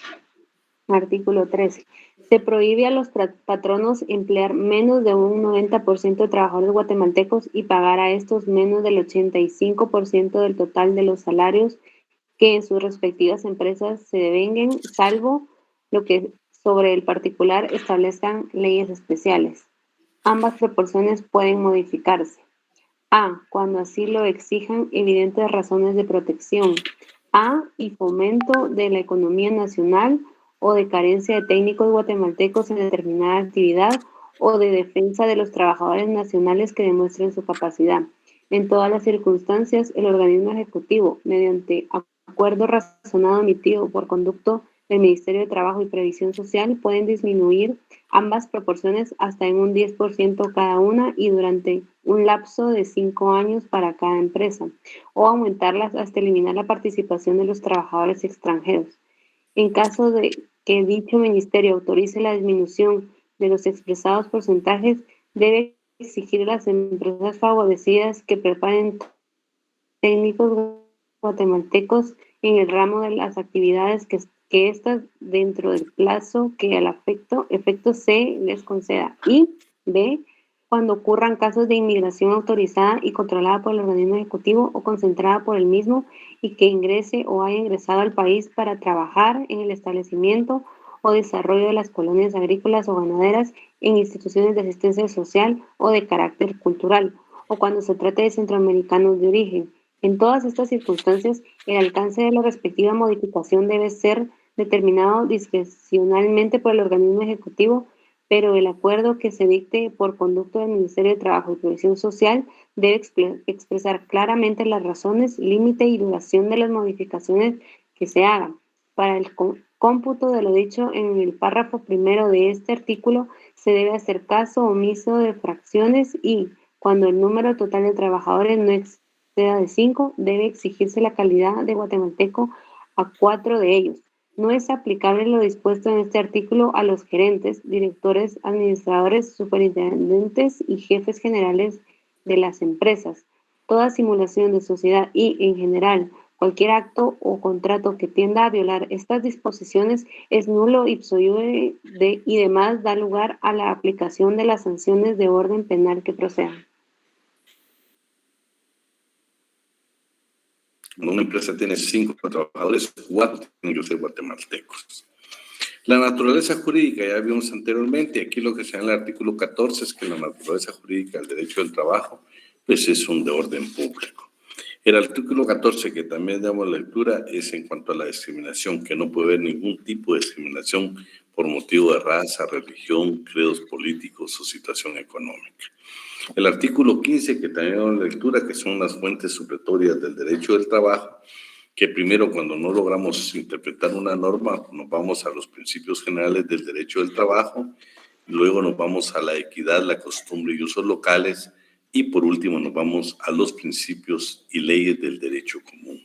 Artículo 13. Se prohíbe a los patronos emplear menos de un 90% de trabajadores guatemaltecos y pagar a estos menos del 85% del total de los salarios que en sus respectivas empresas se devenguen, salvo lo que sobre el particular establezcan leyes especiales. Ambas proporciones pueden modificarse. A. Cuando así lo exijan evidentes razones de protección. y fomento de la economía nacional o de carencia de técnicos guatemaltecos en determinada actividad o de defensa de los trabajadores nacionales que demuestren su capacidad. En todas las circunstancias, el organismo ejecutivo, mediante acuerdo razonado emitido por conducto del Ministerio de Trabajo y Previsión Social, pueden disminuir ambas proporciones hasta en un 10% cada una y durante un lapso de 5 años para cada empresa, o aumentarlas hasta eliminar la participación de los trabajadores extranjeros. En caso de que dicho ministerio autorice la disminución de los expresados porcentajes, debe exigir a las empresas favorecidas que preparen técnicos guatemaltecos en el ramo de las actividades que éstas dentro del plazo que al efecto se les conceda. Y B, cuando ocurran casos de inmigración autorizada y controlada por el organismo ejecutivo o concentrada por el mismo y que ingrese o haya ingresado al país para trabajar en el establecimiento o desarrollo de las colonias agrícolas o ganaderas en instituciones de asistencia social o de carácter cultural, o cuando se trate de centroamericanos de origen. En todas estas circunstancias, el alcance de la respectiva modificación debe ser determinado discrecionalmente por el organismo ejecutivo, pero el acuerdo que se dicte por conducto del Ministerio de Trabajo y Previsión Social debe expresar claramente las razones, límite y duración de las modificaciones que se hagan. Para el cómputo de lo dicho en el párrafo primero de este artículo, se debe hacer caso omiso de fracciones y, cuando el número total de trabajadores no exceda de 5, debe exigirse la calidad de guatemalteco a 4 de ellos. No es aplicable lo dispuesto en este artículo a los gerentes, directores, administradores, superintendentes y jefes generales de las empresas. Toda simulación de sociedad y, en general, cualquier acto o contrato que tienda a violar estas disposiciones es nulo ipso iure y demás da lugar a la aplicación de las sanciones de orden penal que procedan. Cuando una empresa tiene 5 trabajadores, 4 tienen que ser guatemaltecos. La naturaleza jurídica, ya vimos anteriormente, aquí lo que se da en el artículo 14 es que la naturaleza jurídica del derecho del trabajo, pues es un de orden público. El artículo 14, que también damos lectura, es en cuanto a la discriminación, que no puede haber ningún tipo de discriminación por motivo de raza, religión, credos políticos o situación económica. El artículo 15, que también damos lectura, que son las fuentes supletorias del derecho del trabajo, que primero, cuando no logramos interpretar una norma, nos vamos a los principios generales del derecho del trabajo, luego nos vamos a la equidad, la costumbre y usos locales, y por último nos vamos a los principios y leyes del derecho común.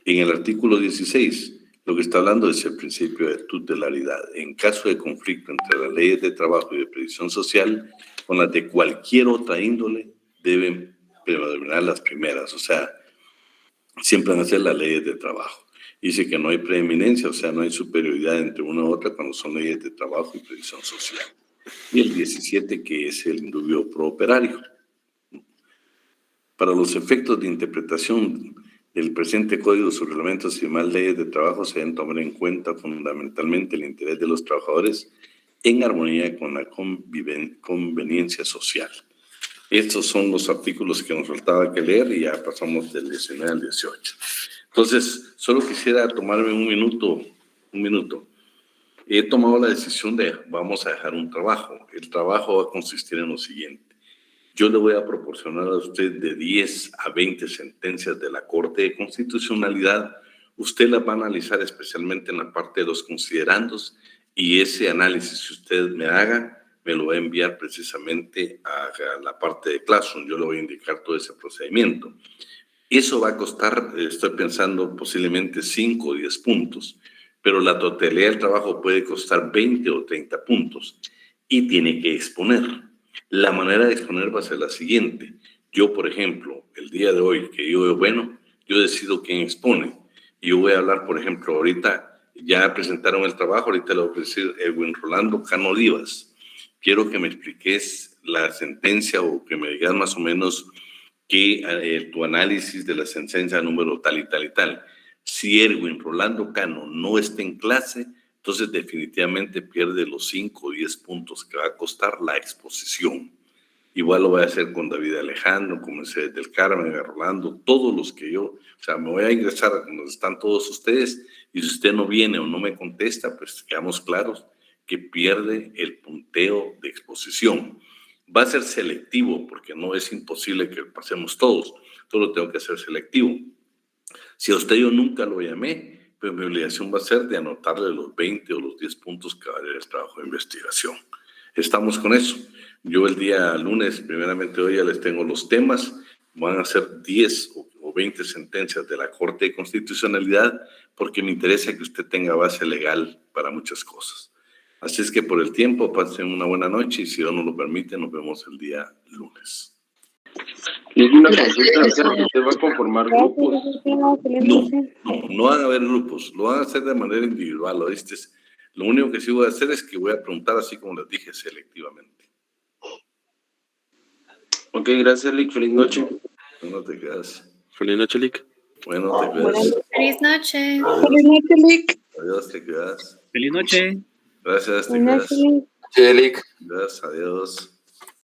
En el artículo 16, lo que está hablando es el principio de tutelaridad. En caso de conflicto entre las leyes de trabajo y de previsión social, con las de cualquier otra índole, deben predominar las primeras, o sea, siempre van a ser las leyes de trabajo. Dice que no hay preeminencia, o sea, no hay superioridad entre una u otra cuando son leyes de trabajo y previsión social. Y el 17, que es el indubio pro operario. Para los efectos de interpretación del presente Código, sus reglamentos y demás leyes de trabajo se deben tomar en cuenta fundamentalmente el interés de los trabajadores en armonía con la conveniencia social. Estos son los artículos que nos faltaba que leer y ya pasamos del 19 al 18. Entonces, solo quisiera tomarme un minuto. He tomado la decisión de vamos a dejar un trabajo. El trabajo va a consistir en lo siguiente. Yo le voy a proporcionar a usted de 10 a 20 sentencias de la Corte de Constitucionalidad. Usted las va a analizar especialmente en la parte de los considerandos y ese análisis que usted me haga me lo va a enviar precisamente a la parte de Classroom. Yo le voy a indicar todo ese procedimiento. Eso va a costar, estoy pensando, posiblemente 5 o 10 puntos, pero la totalidad del trabajo puede costar 20 o 30 puntos y tiene que exponer. La manera de exponer va a ser la siguiente. Yo, por ejemplo, el día de hoy, que yo decido quién expone. Y yo voy a hablar, por ejemplo, ahorita ya presentaron el trabajo, ahorita le voy a decir Edwin Rolando Cano Olivas. Quiero que me expliques la sentencia o que me digas más o menos tu análisis de la sentencia número tal y tal y tal. Si Edwin Rolando Cano no está en clase, entonces definitivamente pierde los 5 o 10 puntos que va a costar la exposición. Igual lo voy a hacer con David Alejandro, con Mercedes del Carmen, Rolando, todos los que yo, o sea, me voy a ingresar donde están todos ustedes, y si usted no viene o no me contesta, pues quedamos claros que pierde el punteo de exposición. Va a ser selectivo, porque no es imposible que pasemos todos, solo tengo que ser selectivo. Si a usted yo nunca lo llamé, pues mi obligación va a ser de anotarle los 20 o los 10 puntos que va a haber el trabajo de investigación. Estamos con eso. Yo el día lunes, primeramente hoy, ya les tengo los temas. Van a ser 10 o 20 sentencias de la Corte de Constitucionalidad, porque me interesa que usted tenga base legal para muchas cosas. Así es que por el tiempo, pasen una buena noche y si Dios nos lo permite, nos vemos el día lunes. Y una consulta, ¿usted va a conformar grupos? No van a haber grupos, lo van a hacer de manera individual, ¿oíste? Lo único que sí voy a hacer es que voy a preguntar, así como les dije, selectivamente. Ok, gracias, Lick. Feliz noche. Bueno, te quedas. Feliz noche, Lick. Bueno, te quedas. Feliz noche. Feliz noche, Lick. Adiós, te quedas. Feliz noche. Gracias, te Feliz quedas. noche, Lick. Sí, Lick. Gracias, adiós.